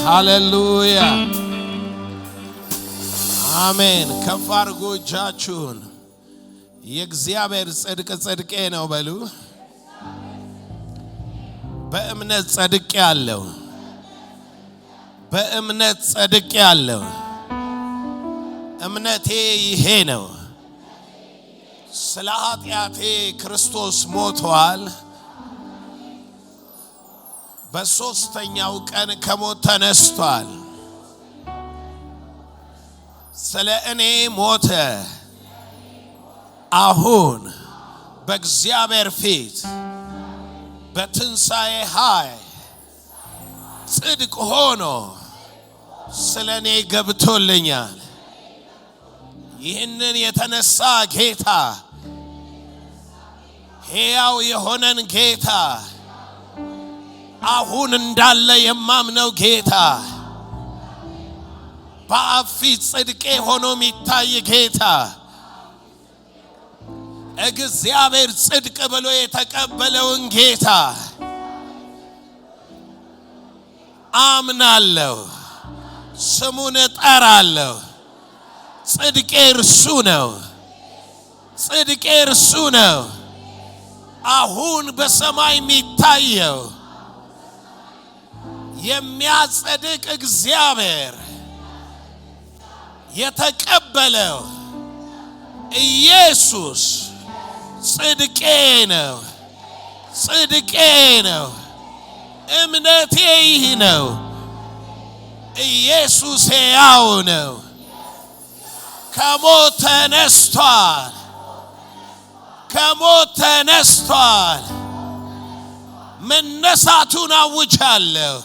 ሃሌሉያ አሜን። ከፍ አድርጉ እጃችሁን። የእግዚአብሔር ጽድቅ ጽድቄ ነው በሉ። በእምነት ጸድቄ ያለው በእምነት ጸድቄ ያለው እምነቴ ይሄ ነው። ስለ ኃጢአቴ ክርስቶስ ሞቷል። በሶስተኛው ቀን ከሞት ተነስቷል። ስለ እኔ ሞተ። አሁን በእግዚአብሔር ፊት በትንሣኤ ኃይል ጽድቅ ሆኖ ስለ እኔ ገብቶልኛል። ይህንን የተነሳ ጌታ ሕያው የሆነን ጌታ አሁን እንዳለ የማምነው ጌታ በአብ ፊት ጽድቄ ሆኖ የሚታይ ጌታ እግዚአብሔር ጽድቅ ብሎ የተቀበለውን ጌታ አምናለሁ። ስሙን እጠራለሁ። ጽድቄ እርሱ ነው። ጽድቄ እርሱ ነው። አሁን በሰማይ የሚታየው የሚያጸድቅ እግዚአብሔር የተቀበለው ኢየሱስ ጽድቄ ነው። ጽድቄ ነው። እምነቴ ይህ ነው። ኢየሱስ ሕያው ነው። ከሞት ተነስቷል። ከሞት ተነስቷል። መነሳቱን አውጃለሁ።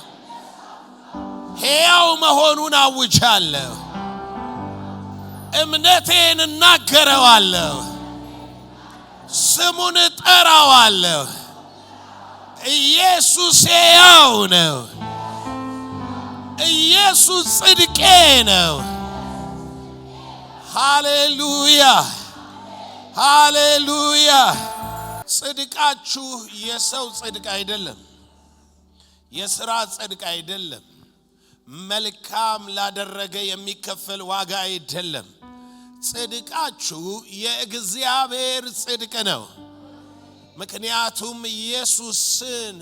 ሕያው መሆኑን አውጃለሁ። እምነቴን እናገረዋለሁ። ስሙን እጠራዋለሁ። ኢየሱስ ሕያው ነው። ኢየሱስ ጽድቄ ነው። ሃሌሉያ ሃሌሉያ። ጽድቃችሁ የሰው ጽድቅ አይደለም። የሥራ ጽድቅ አይደለም። መልካም ላደረገ የሚከፈል ዋጋ አይደለም። ጽድቃችሁ የእግዚአብሔር ጽድቅ ነው። ምክንያቱም ኢየሱስን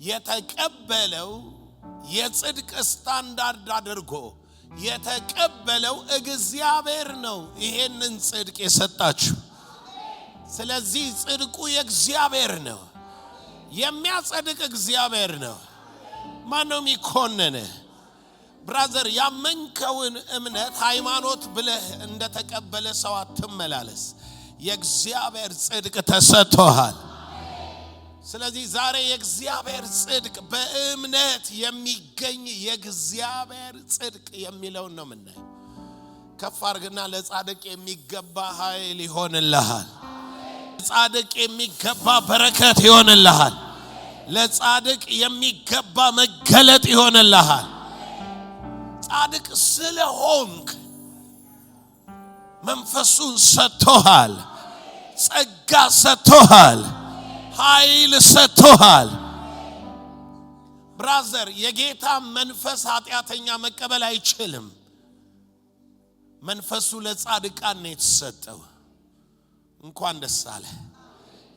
የተቀበለው የጽድቅ ስታንዳርድ አድርጎ የተቀበለው እግዚአብሔር ነው ይሄንን ጽድቅ የሰጣችሁ። ስለዚህ ጽድቁ የእግዚአብሔር ነው። የሚያጸድቅ እግዚአብሔር ነው። ማን ነው የሚኮነን? ብራዘር፣ ያመንከውን እምነት ሃይማኖት ብለህ እንደተቀበለ ሰው አትመላለስ። የእግዚአብሔር ጽድቅ ተሰጥቶሃል። ስለዚህ ዛሬ የእግዚአብሔር ጽድቅ በእምነት የሚገኝ የእግዚአብሔር ጽድቅ የሚለውን ነው የምናየው። ከፍ አድርግና ለጻድቅ የሚገባ ኃይል ይሆንልሃል። ለጻድቅ የሚገባ በረከት ይሆንልሃል። ለጻድቅ የሚገባ መገለጥ ይሆንልሃል። ጻድቅ ስለሆንክ መንፈሱን ሰጥቶሃል። ጸጋ ሰጥቶሃል። ኃይል ሰጥቶሃል። ብራዘር፣ የጌታ መንፈስ ኃጢአተኛ መቀበል አይችልም። መንፈሱ ለጻድቃን ነው የተሰጠው። እንኳን ደስ አለ።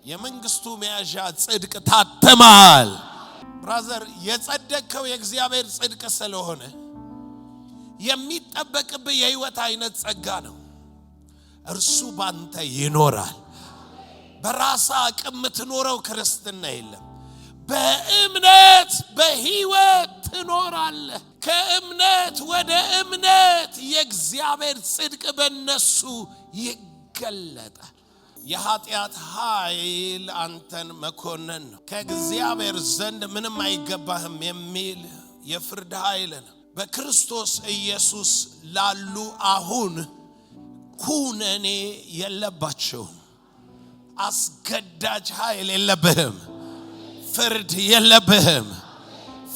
የመንግስቱ መያዣ ጽድቅ ታተማል። ብራዘር፣ የጸደቅከው የእግዚአብሔር ጽድቅ ስለሆነ የሚጠበቅብህ የህይወት አይነት ጸጋ ነው። እርሱ ባንተ ይኖራል። በራስ አቅም የምትኖረው ክርስትና የለም። በእምነት በህይወት ትኖራለህ። ከእምነት ወደ እምነት የእግዚአብሔር ጽድቅ በእነሱ ይገለጣል። የኃጢአት ኃይል አንተን መኮነን ነው። ከእግዚአብሔር ዘንድ ምንም አይገባህም የሚል የፍርድ ኃይል ነው። በክርስቶስ ኢየሱስ ላሉ አሁን ኩነኔ የለባቸውም። አስገዳጅ ኃይል የለብህም። ፍርድ የለብህም።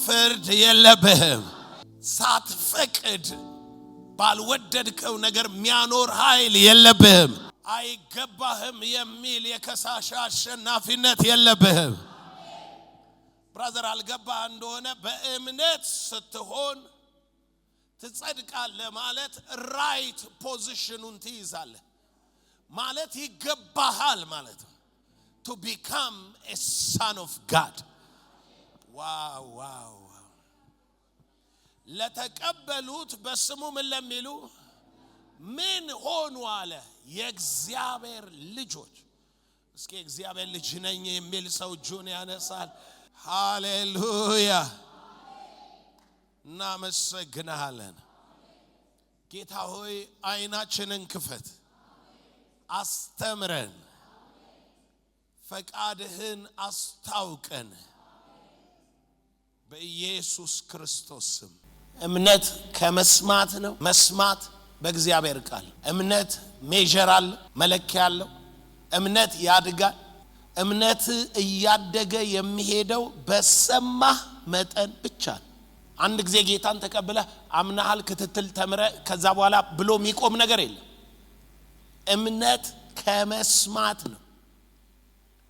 ፍርድ የለብህም። ሳትፈቅድ ባልወደድከው ነገር የሚያኖር ኃይል የለብህም። አይገባህም የሚል የከሳሽ አሸናፊነት የለብህም። ብራዘር አልገባ እንደሆነ በእምነት ስትሆን ትጸድቃለህ ማለት ራይት ፖዚሽኑን ትይዛለህ ማለት ይገባሃል ማለት ነው to become a son of God wow ለተቀበሉት በስሙ ምን ለሚሉ ምን ሆኑ አለ የእግዚአብሔር ልጆች እስኪ እግዚአብሔር ልጅ ነኝ የሚል ሰው እጁን ያነሳል ሃሌሉያ እናመሰግናለን ጌታ ሆይ አይናችንን ክፈት አስተምረን ፈቃድህን አስታውቀን በኢየሱስ ክርስቶስ ስም እምነት ከመስማት ነው መስማት በእግዚአብሔር ቃል እምነት ሜጀር አለ መለኪያ አለው እምነት ያድጋል እምነት እያደገ የሚሄደው በሰማህ መጠን ብቻ አንድ ጊዜ ጌታን ተቀበለ አምናሃል ክትትል ተምረ ከዛ በኋላ ብሎ የሚቆም ነገር የለም እምነት ከመስማት ነው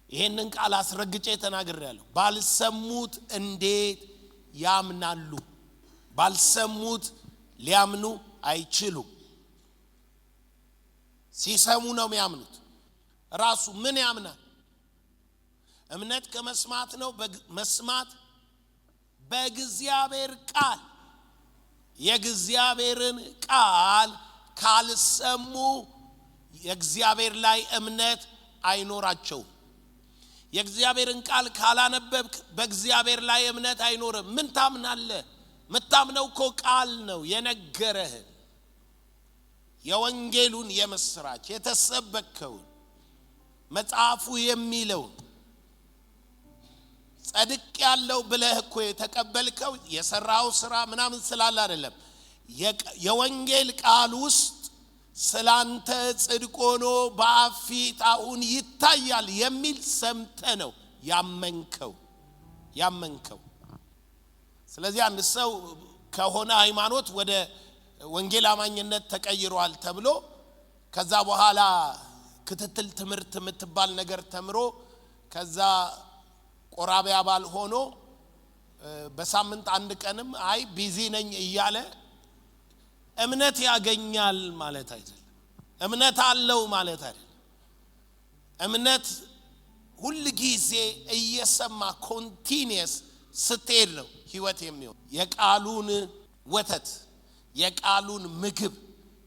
ይሄንን ቃል አስረግጬ ተናግሬያለሁ ባልሰሙት እንዴት ያምናሉ ባልሰሙት ሊያምኑ አይችሉም ሲሰሙ ነው የሚያምኑት ራሱ ምን ያምናል እምነት ከመስማት ነው መስማት በእግዚአብሔር ቃል የእግዚአብሔርን ቃል ካልሰሙ የእግዚአብሔር ላይ እምነት አይኖራቸውም የእግዚአብሔርን ቃል ካላነበብክ በእግዚአብሔር ላይ እምነት አይኖርም ምን ታምናለህ መታምነው እኮ ቃል ነው የነገረህ የወንጌሉን የምስራች የተሰበከው መጽሐፉ የሚለው ጸድቅ ያለው ብለህ እኮ የተቀበልከው የሰራው ስራ ምናምን ስላለ አይደለም የወንጌል ቃል ውስጥ ስላንተ ጽድቅ ሆኖ በአፊት አሁን ይታያል የሚል ሰምተ ነው ያመንከው ስለዚህ አንድ ሰው ከሆነ ሃይማኖት ወደ ወንጌል አማኝነት ተቀይሯል ተብሎ ከዛ በኋላ ክትትል ትምህርት የምትባል ነገር ተምሮ ከዛ ቆራቢ አባል ሆኖ በሳምንት አንድ ቀንም አይ ቢዚ ነኝ እያለ እምነት ያገኛል ማለት አይደለም እምነት አለው ማለት አይደለም እምነት ሁሉ ጊዜ እየሰማ ኮንቲኒየስ ስትሄድ ነው ህይወት የሚሆን የቃሉን ወተት የቃሉን ምግብ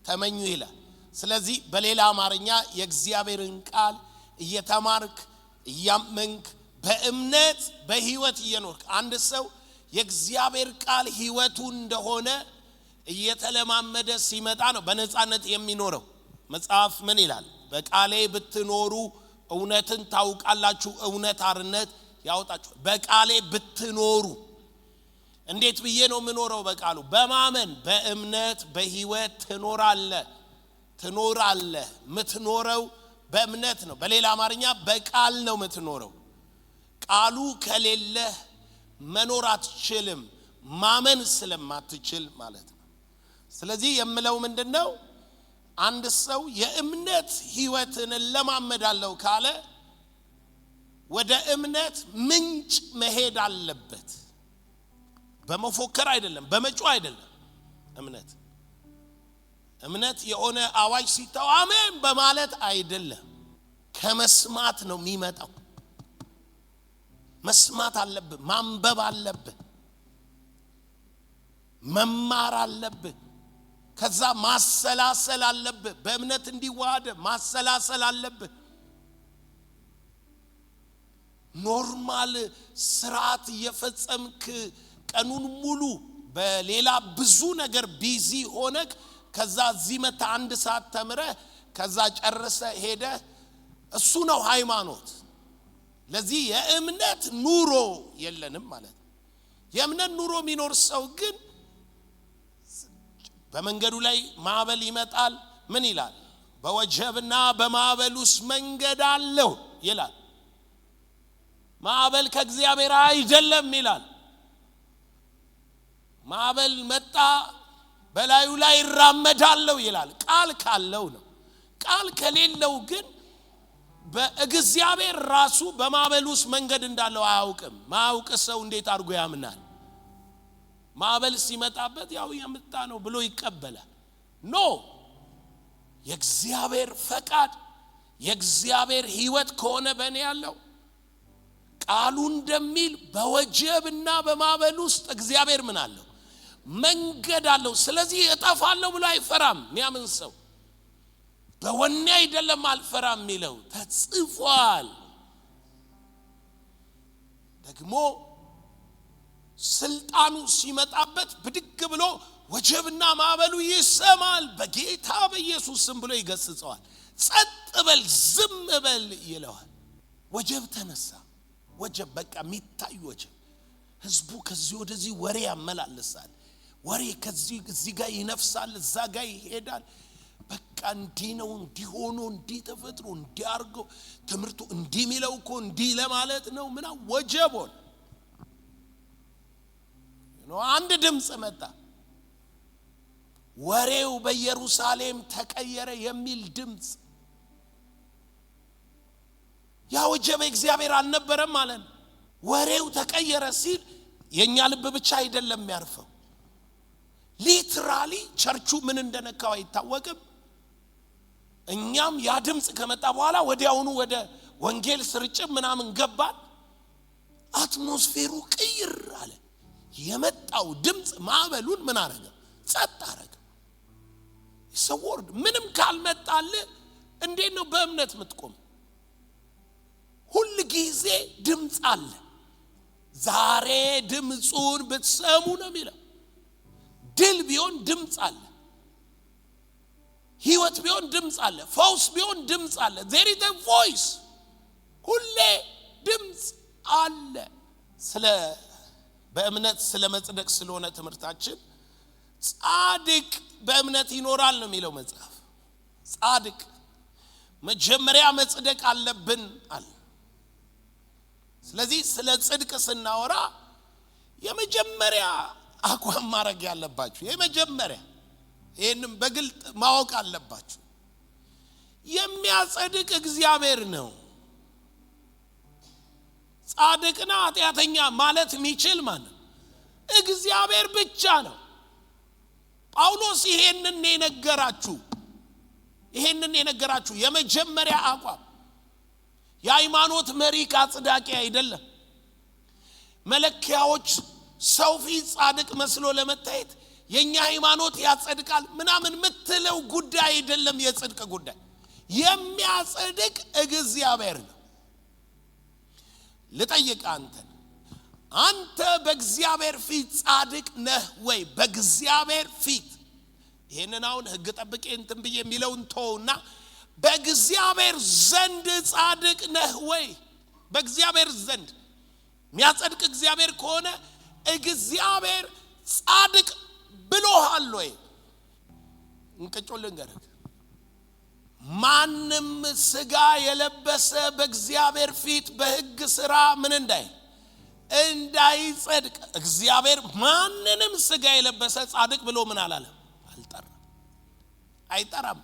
ተመኙ ይላል ስለዚህ በሌላ አማርኛ የእግዚአብሔርን ቃል እየተማርክ እያመንክ በእምነት በህይወት እየኖርክ አንድ ሰው የእግዚአብሔር ቃል ህይወቱ እንደሆነ እየተለማመደ ሲመጣ ነው በነጻነት የሚኖረው መጽሐፍ ምን ይላል በቃሌ ብትኖሩ እውነትን ታውቃላችሁ እውነት አርነት ያወጣችሁ በቃሌ ብትኖሩ እንዴት ብዬ ነው የምኖረው በቃሉ በማመን በእምነት በህይወት ትኖራለህ ምትኖረው በእምነት ነው በሌላ አማርኛ በቃል ነው ምትኖረው ቃሉ ከሌለ መኖር አትችልም ማመን ስለማትችል ማለት ነው ስለዚህ የምለው ምንድነው አንድ ሰው የእምነት ህይወትን ለማመዳለው ካለ ወደ እምነት ምንጭ መሄድ አለበት በመፎከር አይደለም በመጮህ አይደለም እምነት የሆነ አዋጅ ሲታው አሜን በማለት አይደለም ከመስማት ነው የሚመጣው መስማት አለብህ ማንበብ አለብህ መማር አለብህ ከዛ ማሰላሰል አለብህ በእምነት እንዲዋሃድ ማሰላሰል አለብህ ኖርማል ስርዓት እየፈጸምክ ቀኑን ሙሉ በሌላ ብዙ ነገር ቢዚ ሆነክ ከዛ እዚህ መጣ አንድ ሰዓት ተምረ ከዛ ጨርሰ ሄደ እሱ ነው ሃይማኖት ለዚህ የእምነት ኑሮ የለንም ማለት የእምነት ኑሮ የሚኖር ሰው ግን በመንገዱ ላይ ማዕበል ይመጣል ምን ይላል በወጀብና በማዕበሉስ መንገድ አለው ይላል ማዕበል ከእግዚአብሔር አይደለም ይላል ማዕበል መጣ በላዩ ላይ ይራመዳለው ይላል ቃል ካለው ነው ቃል ከሌለው ግን በእግዚአብሔር ራሱ በማዕበሉስ መንገድ እንዳለው አያውቅም። ማያውቅ ሰው እንዴት አድርጎ ያምናል? ማዕበል ሲመጣበት ያው የመጣ ነው ብሎ ይቀበላል። ኖ የእግዚአብሔር ፈቃድ የእግዚአብሔር ሕይወት ከሆነ በእኔ ያለው ቃሉ እንደሚል በወጀብና በማዕበል ውስጥ እግዚአብሔር ምን አለው? መንገድ አለው። ስለዚህ እጠፋለሁ ብሎ አይፈራም። የሚያምን ሰው በወኔ አይደለም አልፈራም የሚለው ተጽፏል። ደግሞ ስልጣኑ ሲመጣበት ብድግ ብሎ ወጀብና ማዕበሉ ይሰማል። በጌታ በኢየሱስ ስም ብሎ ይገስጸዋል። ጸጥ በል ዝም በል ይለዋል። ወጀብ ተነሳ። ወጀብ በቃ የሚታይ ወጀብ። ህዝቡ ከዚህ ወደዚህ ወሬ ያመላልሳል። ወሬ ከዚህ እዚህ ጋር ይነፍሳል፣ እዛ ጋር ይሄዳል። በቃ እንዲህ ነው፣ እንዲህ ሆኖ፣ እንዲህ ተፈጥሮ፣ እንዲህ አርጎ ትምርቱ እንዲህ ሚለው እኮ እንዲህ ለማለት ነው። ምና ወጀቦን ነው። አንድ ድምጽ መጣ። ወሬው በኢየሩሳሌም ተቀየረ የሚል ድምጽ። ያ ወጀብ እግዚአብሔር አልነበረም ማለት ነው። ወሬው ተቀየረ ሲል የኛ ልብ ብቻ አይደለም የሚያርፈው። ሊትራሊ ቸርቹ ምን እንደነካው አይታወቅም። እኛም ያ ድምጽ ከመጣ በኋላ ወዲያውኑ ወደ ወንጌል ስርጭት ምናምን ገባን። አትሞስፌሩ ቅይር አለ። የመጣው ድምጽ ማዕበሉን ምን አረገ? ጸጥ አረገ። ሰወርድ ምንም ካልመጣል እንዴት ነው በእምነት ምትቆም? ሁሉ ጊዜ ድምጽ አለ። ዛሬ ድምጹን ብትሰሙ ነው የሚለው። ድል ቢሆን ድምጽ አለ። ሕይወት ቢሆን ድምጽ አለ። ፈውስ ቢሆን ድምጽ አለ። there is a voice። ሁሌ ድምጽ አለ። ስለ በእምነት ስለ መጽደቅ ስለሆነ ትምህርታችን ጻድቅ በእምነት ይኖራል ነው የሚለው መጽሐፍ። ጻድቅ መጀመሪያ መጽደቅ አለብን አለ። ስለዚህ ስለ ጽድቅ ስናወራ የመጀመሪያ አቋም ማድረግ ያለባችሁ የመጀመሪያ ይሄንን በግልጥ ማወቅ አለባችሁ። የሚያጸድቅ እግዚአብሔር ነው። ጻድቅና ኃጢአተኛ ማለት የሚችል ማለት እግዚአብሔር ብቻ ነው። ጳውሎስ ይሄንን የነገራችሁ የመጀመሪያ አቋም። የሃይማኖት መሪ ካጽዳቂ አይደለም። መለኪያዎች ሰው ፊት ጻድቅ መስሎ ለመታየት የኛ ሃይማኖት ያጸድቃል ምናምን ምትለው ጉዳይ አይደለም። የጽድቅ ጉዳይ የሚያጸድቅ እግዚአብሔር ነው። ልጠይቅ አንተ በእግዚአብሔር ፊት ጻድቅ ነህ ወይ? በእግዚአብሔር ፊት ይሄንን አሁን ሕግ ጠብቄ እንትን ብዬ የሚለውን ተውና በእግዚአብሔር ዘንድ ጻድቅ ነህ ወይ? በእግዚአብሔር ዘንድ የሚያጸድቅ እግዚአብሔር ከሆነ እግዚአብሔር ጻድቅ ብሎሃል ወይ? እንቀጮልን ገረግ ማንም ስጋ የለበሰ በእግዚአብሔር ፊት በሕግ ሥራ ምን እንዳይጸድቅ እግዚአብሔር ማንንም ስጋ የለበሰ ጻድቅ ብሎ ምን አላለም? አይጠራም።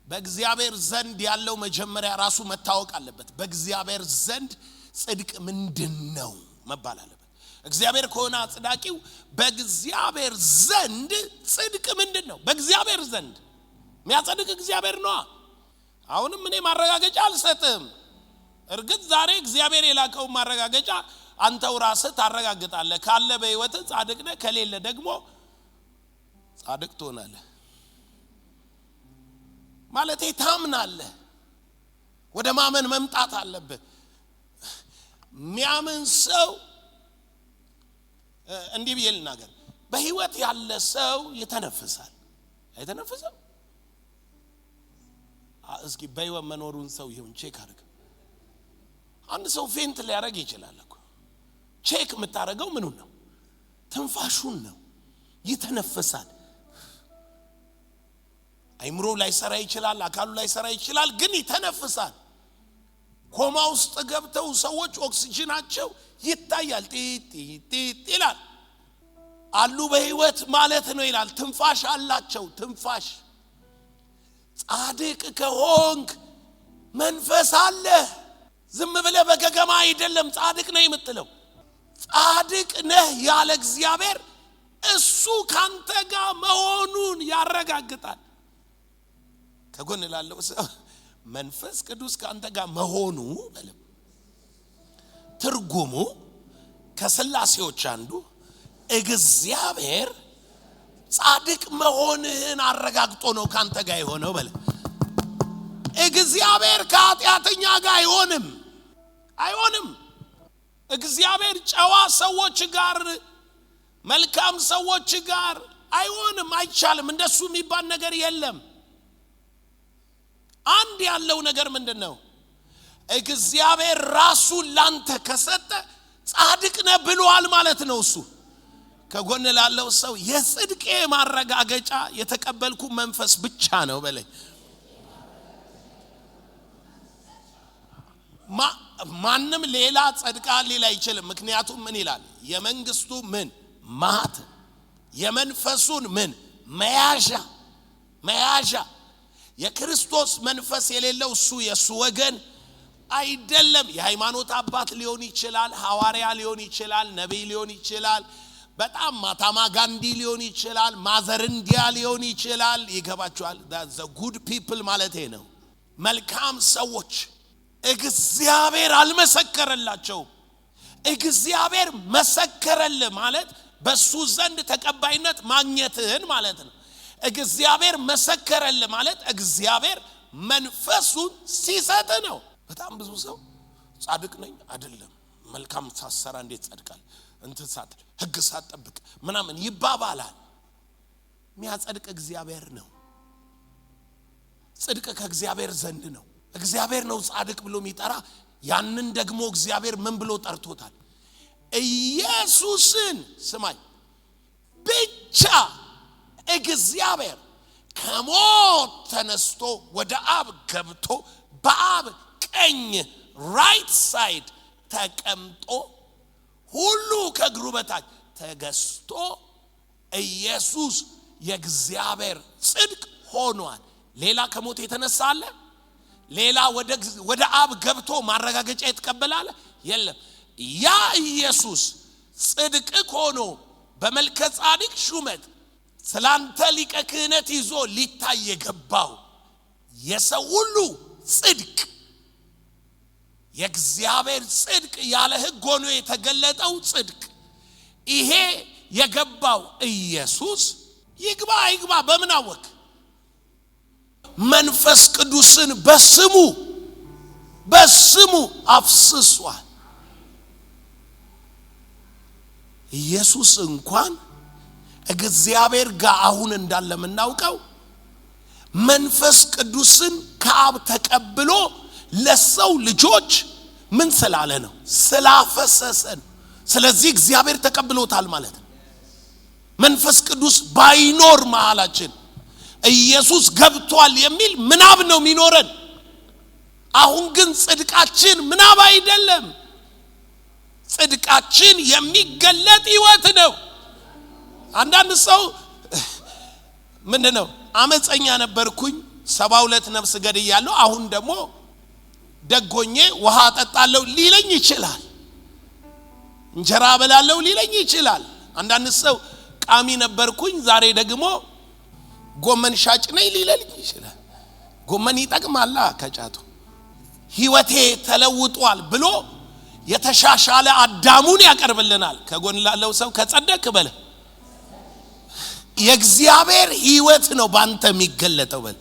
በእግዚአብሔር ዘንድ ያለው መጀመሪያ ራሱ መታወቅ አለበት። በእግዚአብሔር ዘንድ ጽድቅ ምንድነው መባል አለበት። እግዚአብሔር ከሆነ አጽዳቂው በእግዚአብሔር ዘንድ ጽድቅ ምንድነው? በእግዚአብሔር ዘንድ የሚያጸድቅ እግዚአብሔር ነው። አሁንም እኔ ማረጋገጫ አልሰጥም። እርግጥ ዛሬ እግዚአብሔር የላከው ማረጋገጫ አንተው ራስህ ታረጋግጣለህ። ካለ በህይወት ጻድቅ ነህ፣ ከሌለ ደግሞ ጻድቅ ትሆናለህ። ማለት ታምናለህ። ወደ ማመን መምጣት አለብህ። የሚያምን ሰው እንዲህ ብዬ ልናገር፣ በህይወት ያለ ሰው ይተነፍሳል። አይተነፍስም? እስኪ በህይወት መኖሩን ሰው ይሁን ቼክ አድርግ። አንድ ሰው ፌንት ሊያደርግ ይችላል እኮ። ቼክ የምታደርገው ምኑን ነው? ትንፋሹን ነው። ይተነፍሳል። አይምሮ ላይ ሰራ ይችላል፣ አካሉ ላይ ሰራ ይችላል፣ ግን ይተነፍሳል። ኮማ ውስጥ ገብተው ሰዎች ኦክሲጅናቸው ይታያል፣ ጢጥ ይላል። አሉ በህይወት ማለት ነው ይላል። ትንፋሽ አላቸው። ትንፋሽ ጻድቅ ከሆንክ መንፈስ አለ። ዝም ብለህ በገገማ አይደለም ጻድቅ ነህ የምትለው። ጻድቅ ነህ ያለ እግዚአብሔር እሱ ካንተ ጋር መሆኑን ያረጋግጣል። ከጎን ላለው ሰው መንፈስ ቅዱስ ካንተ ጋር መሆኑ በለም ትርጉሙ ከሥላሴዎች አንዱ እግዚአብሔር ጻድቅ መሆንህን አረጋግጦ ነው ካንተ ጋር የሆነው በለ። እግዚአብሔር ከኃጢአተኛ ጋር አይሆንም። እግዚአብሔር ጨዋ ሰዎች ጋር መልካም ሰዎች ጋር አይሆንም፣ አይቻልም። እንደሱ የሚባል ነገር የለም። አንድ ያለው ነገር ምንድነው? እግዚአብሔር ራሱን ላንተ ከሰጠ ጻድቅ ነህ ብሏል ማለት ነው። እሱ ከጎን ላለው ሰው የጽድቄ ማረጋገጫ የተቀበልኩ መንፈስ ብቻ ነው በለኝ። ማንም ሌላ ጸድቃል ሊል አይችልም። ምክንያቱም ምን ይላል? የመንግስቱ ምን ማት የመንፈሱን ምን መያዣ የክርስቶስ መንፈስ የሌለው እሱ የሱ ወገን አይደለም። የሃይማኖት አባት ሊሆን ይችላል፣ ሐዋርያ ሊሆን ይችላል፣ ነብይ ሊሆን ይችላል፣ በጣም ማታማ ጋንዲ ሊሆን ይችላል፣ ማዘር እንዲያ ሊሆን ይችላል። ይገባችኋል? the good people ማለት ነው። መልካም ሰዎች እግዚአብሔር አልመሰከረላቸው። እግዚአብሔር መሰከረል ማለት በሱ ዘንድ ተቀባይነት ማግኘትህን ማለት ነው። እግዚአብሔር መሰከረል ማለት እግዚአብሔር መንፈሱን ሲሰጥ ነው። በጣም ብዙ ሰው ጻድቅ ነኝ አይደለም፣ መልካም ሳሰራ እንዴት ጸድቃል፣ እንትን ሳት ህግ ሳትጠብቅ ምናምን ይባባላል። የሚያጸድቅ እግዚአብሔር ነው። ጽድቅ ከእግዚአብሔር ዘንድ ነው። እግዚአብሔር ነው ጻድቅ ብሎ የሚጠራ። ያንን ደግሞ እግዚአብሔር ምን ብሎ ጠርቶታል? ኢየሱስን ስማኝ ብቻ እግዚአብሔር ከሞት ተነስቶ ወደ አብ ገብቶ በአብ ቀኝ ራይት ሳይድ ተቀምጦ ሁሉ ከእግሩ በታች ተገዝቶ ኢየሱስ የእግዚአብሔር ጽድቅ ሆኗል። ሌላ ከሞት የተነሳ አለ? ሌላ ወደ አብ ገብቶ ማረጋገጫ የተቀበላለ የለም። ያ ኢየሱስ ጽድቅ ሆኖ በመልከ ጻድቅ ሹመት ስላንተ ሊቀ ክህነት ይዞ ሊታይ የገባው የሰው ሁሉ ጽድቅ የእግዚአብሔር ጽድቅ ያለ ሕግ ሆኖ የተገለጠው ጽድቅ ይሄ የገባው ኢየሱስ ይግባ በምን አወቅ? መንፈስ ቅዱስን በስሙ አፍስሷል። ኢየሱስ እንኳን እግዚአብሔር ጋር አሁን እንዳለ የምናውቀው መንፈስ ቅዱስን ከአብ ተቀብሎ ለሰው ልጆች ምን ስላለ ነው? ስላፈሰሰን። ስለዚህ እግዚአብሔር ተቀብሎታል ማለት ነው። መንፈስ ቅዱስ ባይኖር መሃላችን ኢየሱስ ገብቷል የሚል ምናብ ነው የሚኖረን። አሁን ግን ጽድቃችን ምናብ አይደለም። ጽድቃችን የሚገለጥ ሕይወት ነው። አንዳንድ ሰው ምንድነው አመፀኛ ነበርኩኝ 72 ነፍስ ገድያለሁ አሁን ደግሞ ደጎኜ ውሃ ጠጣለሁ ሊለኝ ይችላል። እንጀራ በላለሁ ሊለኝ ይችላል። አንዳንድ ሰው ቃሚ ነበርኩኝ ዛሬ ደግሞ ጎመን ሻጭ ነኝ ሊለኝ ይችላል። ጎመን ይጠቅማል ከጫቱ። ሕይወቴ ተለውጧል ብሎ የተሻሻለ አዳሙን ያቀርብልናል። ከጎን ላለው ሰው ከጸደቅ በለ የእግዚአብሔር ሕይወት ነው ባንተ የሚገለጠው በለ።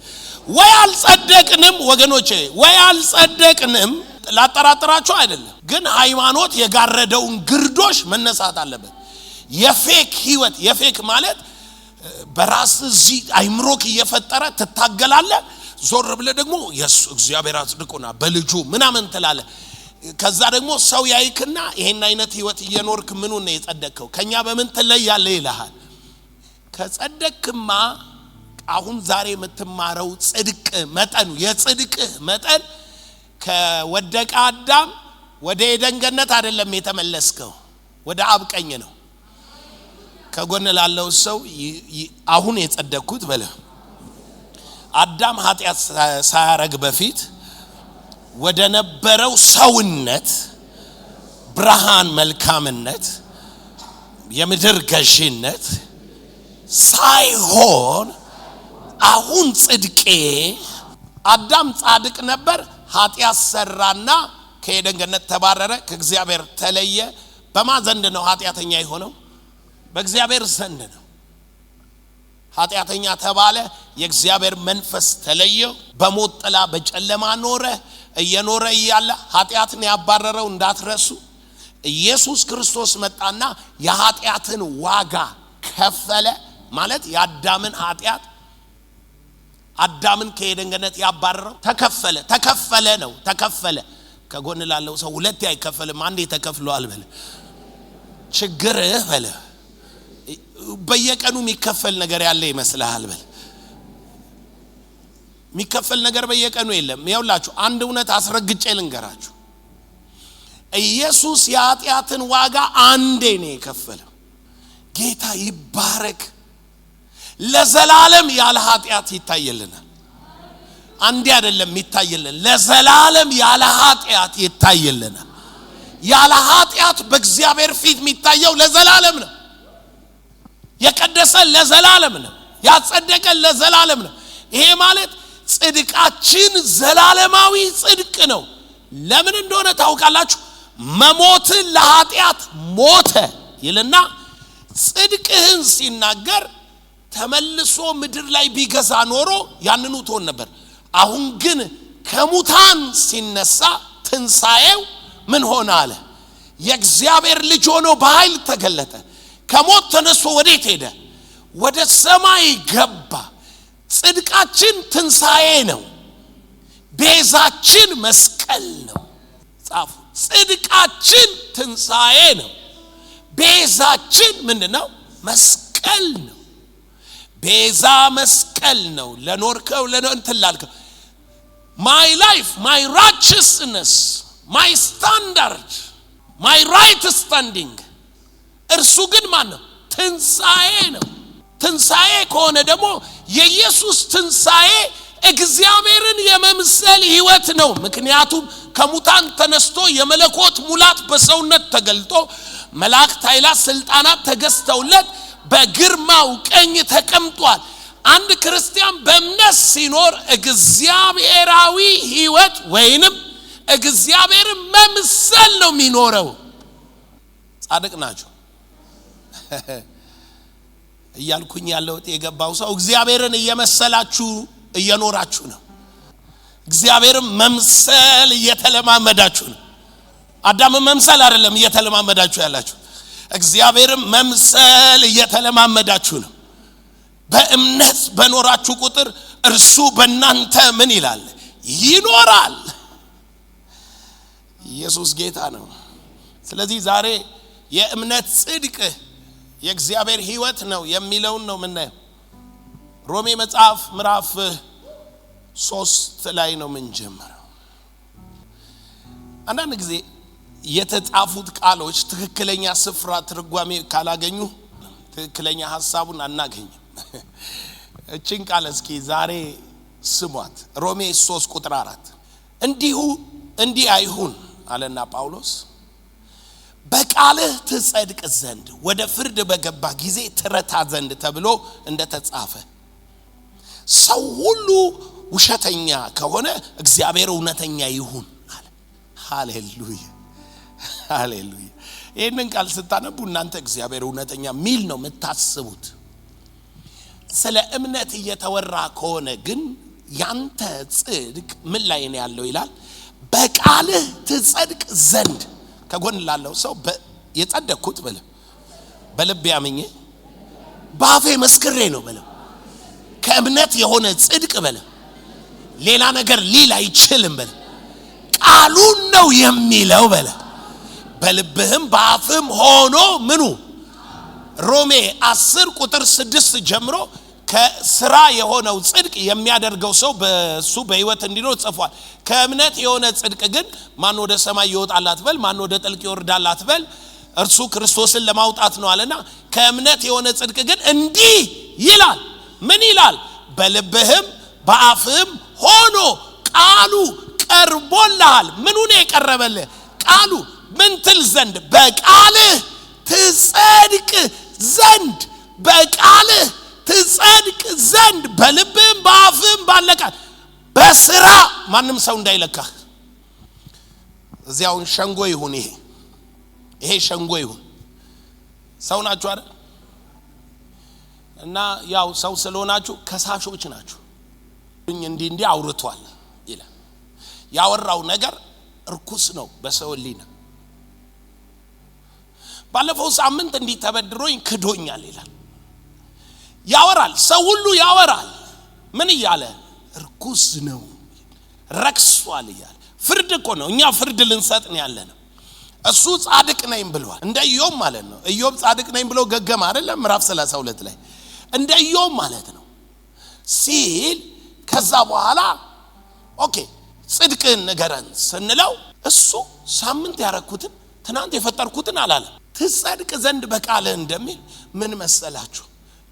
ወይ አልጸደቅንም ወገኖቼ፣ ወይ አልጸደቅንም። ላጠራጥራችሁ አይደለም፣ ግን ሃይማኖት የጋረደውን ግርዶሽ መነሳት አለበት። የፌክ ሕይወት የፌክ ማለት በራስ እዚህ አይምሮክ እየፈጠረ ትታገላለህ። ዞር ብለ ደግሞ የሱ እግዚአብሔር አጽድቆና በልጁ ምናምን ትላለ። ከዛ ደግሞ ሰው ያይክና ይሄን አይነት ሕይወት እየኖርክ ምኑን ነው የጸደቅከው? ከኛ በምን ትለያለህ ይልሃል። ከጸደቅክማ አሁን ዛሬ የምትማረው ጽድቅ መጠኑ የጽድቅ መጠን ከወደቀ አዳም ወደ ኤደን ገነት አይደለም የተመለስከው፣ ወደ አብ ቀኝ ነው። ከጎን ላለው ሰው አሁን የጸደቅኩት በለ አዳም ኃጢአት ሳያረግ በፊት ወደ ነበረው ሰውነት ብርሃን መልካምነት የምድር ገዢነት ሳይሆን አሁን ጽድቄ አዳም ጻድቅ ነበር ኃጢያት ሰራና ከኤደን ገነት ተባረረ ከእግዚአብሔር ተለየ በማን ዘንድ ነው ኃጢያተኛ የሆነው በእግዚአብሔር ዘንድ ነው ኃጢያተኛ ተባለ የእግዚአብሔር መንፈስ ተለየው በሞት ጥላ በጨለማ ኖረ እየኖረ ይያለ ኃጢያትን ያባረረው እንዳትረሱ ኢየሱስ ክርስቶስ መጣና የኃጢያትን ዋጋ ከፈለ ማለት የአዳምን ኃጢያት አዳምን ከኤደን ገነት ያባረረው ተከፈለ ነው ተከፈለ ከጎን ላለው ሰው ሁለት አይከፈልም አንዴ ተከፍሏል በለ ችግርህ በለ በየቀኑ የሚከፈል ነገር ያለ ይመስልሃል በለ የሚከፈል ነገር በየቀኑ የለም ይኸውላችሁ አንድ እውነት አስረግጬ ልንገራችሁ ኢየሱስ የኃጢያትን ዋጋ አንዴ ነው የከፈለው ጌታ ይባረክ ለዘላለም ያለ ኃጢያት ይታየልናል አንዴ አይደለም ይታየልን ለዘላለም ያለ ኃጢያት ይታየልናል ያለ ኃጢያት በእግዚአብሔር ፊት የሚታየው ለዘላለም ነው የቀደሰ ለዘላለም ነው ያጸደቀ ለዘላለም ነው ይሄ ማለት ጽድቃችን ዘላለማዊ ጽድቅ ነው ለምን እንደሆነ ታውቃላችሁ መሞት ለኃጢያት ሞተ ይልና ጽድቅህን ሲናገር ተመልሶ ምድር ላይ ቢገዛ ኖሮ ያንኑ ተሆን ነበር አሁን ግን ከሙታን ሲነሳ ትንሳኤው ምን ሆነ አለ የእግዚአብሔር ልጅ ሆኖ በኃይል ተገለጠ ከሞት ተነስቶ ወዴት ሄደ ወደ ሰማይ ገባ ጽድቃችን ትንሳኤ ነው ቤዛችን መስቀል ነው ጻፉ ጽድቃችን ትንሳኤ ነው ቤዛችን ምንድነው መስቀል ነው ቤዛ መስቀል ነው ለኖርከው ለእንትላልከው my life my righteousness my standard my right standing እርሱ ግን ማን ነው ትንሳኤ ነው ትንሳኤ ከሆነ ደግሞ የኢየሱስ ትንሳኤ እግዚአብሔርን የመምሰል ህይወት ነው ምክንያቱም ከሙታን ተነስቶ የመለኮት ሙላት በሰውነት ተገልጦ መላእክት ኃይላት ስልጣናት ተገዝተውለት በግርማው ቀኝ ተቀምጧል አንድ ክርስቲያን በእምነት ሲኖር እግዚአብሔራዊ ህይወት ወይንም እግዚአብሔርን መምሰል ነው የሚኖረው ጻድቅ ናቸው እያልኩኝ ያለው የገባው ሰው እግዚአብሔርን እየመሰላችሁ እየኖራችሁ ነው እግዚአብሔርን መምሰል እየተለማመዳችሁ ነው አዳም መምሰል አይደለም እየተለማመዳችሁ ያላችሁ እግዚአብሔርን መምሰል እየተለማመዳችሁ ነው በእምነት በኖራችሁ ቁጥር እርሱ በእናንተ ምን ይላል ይኖራል ኢየሱስ ጌታ ነው ስለዚህ ዛሬ የእምነት ጽድቅ የእግዚአብሔር ህይወት ነው የሚለውን ነው ምናየው ሮሜ መጽሐፍ ምዕራፍ 3 ላይ ነው ምንጀምረው አንዳንድ ጊዜ የተጻፉት ቃሎች ትክክለኛ ስፍራ ትርጓሜ ካላገኙ ትክክለኛ ሐሳቡን አናገኝም እቺን ቃል እስኪ ዛሬ ስሟት ሮሜ 3 ቁጥር 4 እንዲህ አይሁን አለና ጳውሎስ በቃልህ ትጸድቅ ዘንድ ወደ ፍርድ በገባ ጊዜ ትረታ ዘንድ ተብሎ እንደተጻፈ ሰው ሁሉ ውሸተኛ ከሆነ እግዚአብሔር እውነተኛ ይሁን አለ ሃሌሉያ ሃሌሉያ ይሄንን ቃል ስታነቡ እናንተ እግዚአብሔር እውነተኛ ሚል ነው የምታስቡት ስለ እምነት እየተወራ ከሆነ ግን ያንተ ጽድቅ ምን ላይ ነው ያለው ይላል በቃልህ ትጸድቅ ዘንድ ከጎን ላለው ሰው የጸደቅኩት በልብ ያመኘ ባፌ መስክሬ ነው በለው ከእምነት የሆነ ጽድቅ በለው ሌላ ነገር ሊል አይችልም በለው ቃሉን ነው የሚለው በለው በልብህም ባፍም ሆኖ ምኑ ሮሜ 10 ቁጥር 6 ጀምሮ ከስራ የሆነው ጽድቅ የሚያደርገው ሰው በሱ በህይወት እንዲኖር ጽፏል ከእምነት የሆነ ጽድቅ ግን ማን ወደ ሰማይ ይወጣል አትበል ማን ወደ ጥልቅ ይወርዳል አትበል እርሱ ክርስቶስን ለማውጣት ነው አለና ከእምነት የሆነ ጽድቅ ግን እንዲህ ይላል ምን ይላል በልብህም በአፍህም ሆኖ ቀርቦልሃል። ምኑ ነው የቀረበልህ? ቃሉ። ምን ትል ዘንድ? በቃልህ ትጸድቅ ዘንድ። በቃልህ ትጸድቅ ዘንድ በልብም በአፍም ባለቃል በስራ ማንም ሰው እንዳይለካህ። እዚያውን ሸንጎ ይሁን ይሄ ሸንጎ ይሁን። ሰው ናችሁ አይደል? እና ያው ሰው ስለሆናችሁ ከሳሾች ናችሁ። እንዲህ አውርቷል ይላል። ያወራው ነገር እርኩስ ነው በሰው ሕሊና። ባለፈው ሳምንት እንዲህ ተበድሮኝ ክዶኛል ይላል። ያወራል፣ ሰው ሁሉ ያወራል። ምን እያለ? እርኩስ ነው፣ ረክሷል እያለ። ፍርድ እኮ ነው። እኛ ፍርድ ልንሰጥ ነው ያለነው። እሱ ጻድቅ ነኝ ብሏል፣ እንደ ኢዮብ ማለት ነው። ኢዮብ ጻድቅ ነኝ ብሎ ገገም አይደለም? ምዕራፍ 32 ላይ እንደ ኢዮብ ማለት ነው ሲል፣ ከዛ በኋላ ኦኬ ጽድቅን ንገረን ስንለው እሱ ሳምንት ያረኩትን ትናንት የፈጠርኩትን አላለም። ትጸድቅ ዘንድ በቃልህ እንደሚል ምን መሰላችሁ?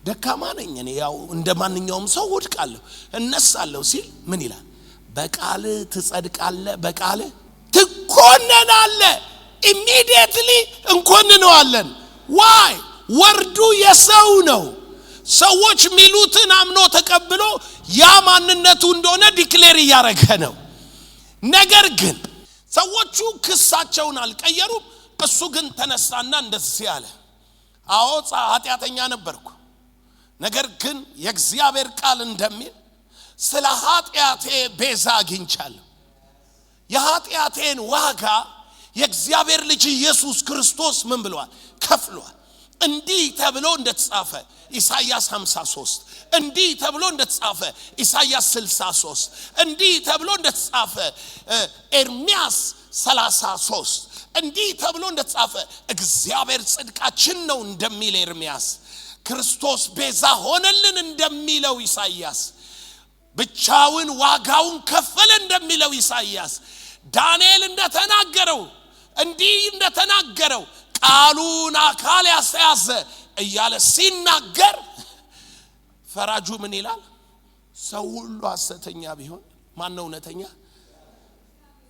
ደካማ ነኝ እኔ፣ ያው እንደማንኛውም ሰው ወድቃለሁ እነሳለሁ ሲል ምን ይላል? በቃልህ ትጸድቃለህ፣ በቃልህ ትኮነናለህ። ኢሚዲየትሊ እንኮንነዋለን። ዋይ? ወርዱ የሰው ነው። ሰዎች ሚሉትን አምኖ ተቀብሎ ያ ማንነቱ እንደሆነ ዲክሌር እያደረገ ነው። ነገር ግን ሰዎቹ ክሳቸውን አልቀየሩም። እሱ ግን ተነሳና እንደዚህ አለ፣ አዎ ኃጢአተኛ ነበርኩ፣ ነገር ግን የእግዚአብሔር ቃል እንደሚል ስለ ኃጢአቴ ቤዛ አግኝቻለሁ። የኃጢአቴን ዋጋ የእግዚአብሔር ልጅ ኢየሱስ ክርስቶስ ምን ብሏል? ከፍሏል። እንዲህ ተብሎ እንደተጻፈ ኢሳይያስ 53፣ እንዲህ ተብሎ እንደተጻፈ ኢሳይያስ 63፣ እንዲህ ተብሎ እንደተጻፈ ኤርሚያስ 33፣ እንዲህ ተብሎ እንደተጻፈ እግዚአብሔር ጽድቃችን ነው እንደሚል ኤርሚያስ፣ ክርስቶስ ቤዛ ሆነልን እንደሚለው ኢሳይያስ፣ ብቻውን ዋጋውን ከፈለ እንደሚለው ኢሳይያስ፣ ዳንኤል እንደተናገረው እንዲህ እንደተናገረው ቃሉን አካል ያስያዘ እያለ ሲናገር ፈራጁ ምን ይላል? ሰው ሁሉ ሐሰተኛ ቢሆን ማን ነው እውነተኛ?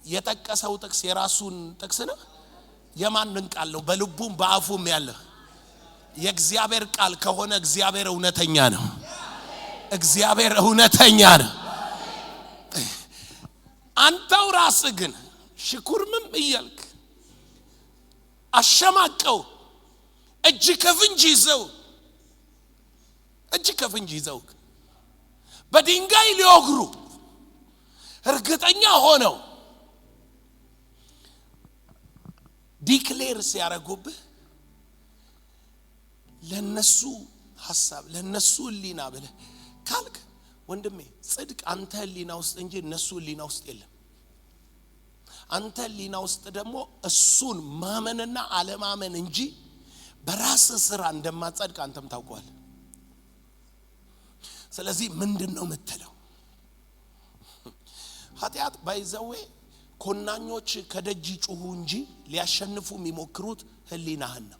የጠቀሰው ጥቅስ የራሱን ጥቅስ ነው። የማንን ቃል ነው? በልቡም በአፉም ያለ የእግዚአብሔር ቃል ከሆነ እግዚአብሔር እውነተኛ ነው። እግዚአብሔር እውነተኛ ነው። አንተው ራስህ ግን ሽኩርምም እያልክ አሸማቀው እጅ ከፍንጅ ይዘው በድንጋይ ሊወግሩ እርግጠኛ ሆነው ዲክሌር ሲያረጉብህ ለነሱ ሐሳብ ለነሱ ሕሊና ብለህ ካልክ ወንድሜ ጽድቅ አንተ ሕሊና ውስጥ እንጂ እነሱ ሕሊና ውስጥ የለም። አንተ ሕሊና ውስጥ ደግሞ እሱን ማመንና አለማመን እንጂ በራስ ስራ እንደማጸድቅ አንተም ታውቀዋለህ። ስለዚህ ምንድነው የምትለው? ኃጢአት ባይዘዌ ኮናኞች ከደጅ ጩሁ እንጂ ሊያሸንፉ የሚሞክሩት ሕሊናህን ነው።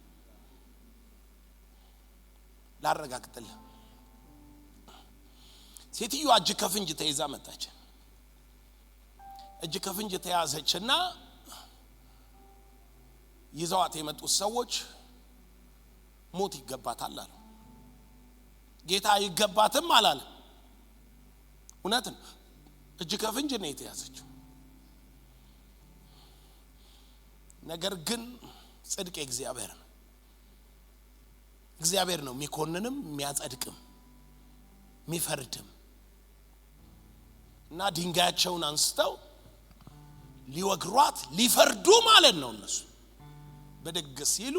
ላረጋግጥልህ። ሴትዮዋ እጅ ከፍንጅ ተይዛ መጣች። እጅ ከፍንጅ ተያዘችና ይዘዋት የመጡት ሰዎች ሞት ይገባታል አሉ። ጌታ አይገባትም አላለ። እውነት ነው። እጅ ከፍንጅ ነው የተያዘችው። ነገር ግን ጽድቅ እግዚአብሔር ነው። እግዚአብሔር ነው የሚኮንንም የሚያጸድቅም የሚፈርድም። እና ድንጋያቸውን አንስተው ሊወግሯት ሊፈርዱ ማለት ነው። እነሱ በደግ ሲሉ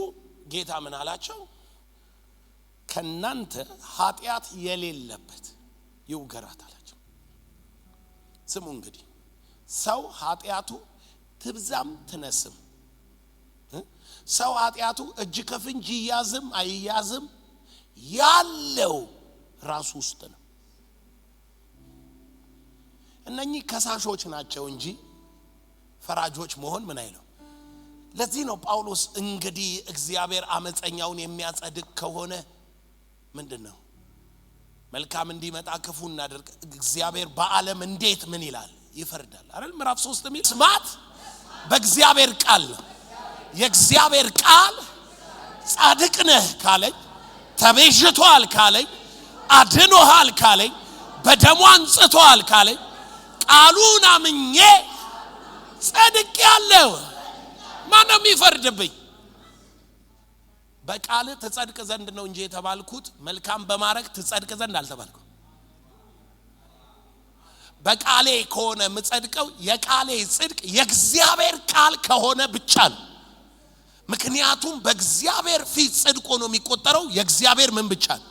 ጌታ ምን አላቸው? ከናንተ ኃጢአት የሌለበት ይውገራት አላቸው። ስሙ እንግዲህ ሰው ኃጢአቱ ትብዛም ትነስም፣ ሰው ኃጢአቱ እጅ ከፍንጅ ይያዝም አይያዝም ያለው ራሱ ውስጥ ነው። እነኚህ ከሳሾች ናቸው እንጂ ፈራጆች መሆን ምን አይለው። ለዚህ ነው ጳውሎስ እንግዲህ እግዚአብሔር አመፀኛውን የሚያጸድቅ ከሆነ ምንድነው መልካም እንዲመጣ ክፉ እናድርግ፣ እግዚአብሔር በዓለም እንዴት ምን ይላል ይፈርዳል አይደል? ምዕራፍ 3 የሚል መስማት በእግዚአብሔር ቃል ነው። የእግዚአብሔር ቃል ጻድቅ ነህ ካለኝ፣ ተቤዥቷል ካለኝ፣ አድኖሃል ካለኝ፣ በደሙ አንጽቷል ካለኝ ቃሉን አምኜ ጸድቄያለሁ። ማን ነው የሚፈርድብኝ? በቃል ትጸድቅ ዘንድ ነው እንጂ የተባልኩት መልካም በማድረግ ትጸድቅ ዘንድ አልተባልኩም። በቃሌ ከሆነ ምጸድቀው የቃሌ ጽድቅ የእግዚአብሔር ቃል ከሆነ ብቻ ነው። ምክንያቱም በእግዚአብሔር ፊት ጽድቅ ሆኖ የሚቆጠረው የእግዚአብሔር ምን ብቻ ነው።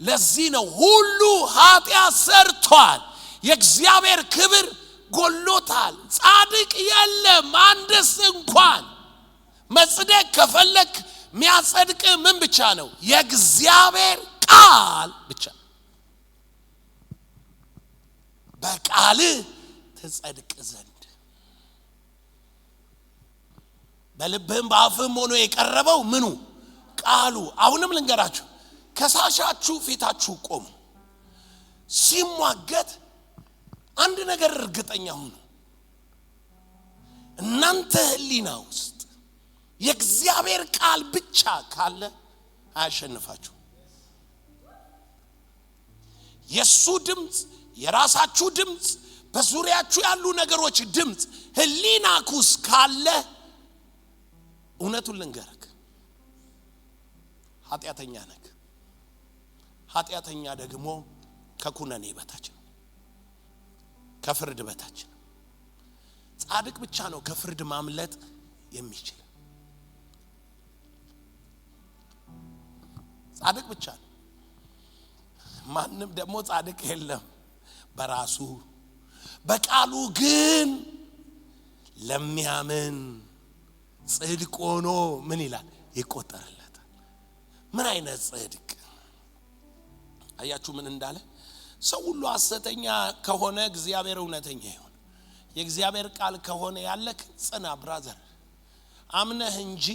ለዚህ ነው ሁሉ ኃጢአት ሰርቷል፣ የእግዚአብሔር ክብር ጎሎታል፣ ጻድቅ የለም አንድስ እንኳን። መጽደቅ ከፈለክ የሚያጸድቅ ምን ብቻ ነው? የእግዚአብሔር ቃል ብቻ። በቃል ትጸድቅ ዘንድ በልብህም በአፍህም ሆኖ የቀረበው ምኑ? ቃሉ። አሁንም ልንገራችሁ፣ ከሳሻችሁ ፊታችሁ ቆሙ። ሲሟገት አንድ ነገር እርግጠኛ ሁኑ፣ እናንተ ህሊና ውስጥ የእግዚአብሔር ቃል ብቻ ካለ አያሸንፋችሁ። የሱ ድምጽ፣ የራሳችሁ ድምጽ፣ በዙሪያችሁ ያሉ ነገሮች ድምጽ ህሊናኩስ ካለ እውነቱን ልንገርክ ኃጢአተኛ ነህ። ኃጢአተኛ ደግሞ ከኩነኔ በታች ነው፣ ከፍርድ በታች ነው። ጻድቅ ብቻ ነው ከፍርድ ማምለጥ የሚችል። ጻድቅ ብቻ ነው። ማንም ደግሞ ጻድቅ የለም በራሱ። በቃሉ ግን ለሚያምን ጽድቅ ሆኖ ምን ይላል? ይቆጠርለታል። ምን አይነት ጽድቅ? አያችሁ ምን እንዳለ? ሰው ሁሉ ሐሰተኛ ከሆነ እግዚአብሔር እውነተኛ ይሁን። የእግዚአብሔር ቃል ከሆነ ያለክ ጽና ብራዘር። አምነህ እንጂ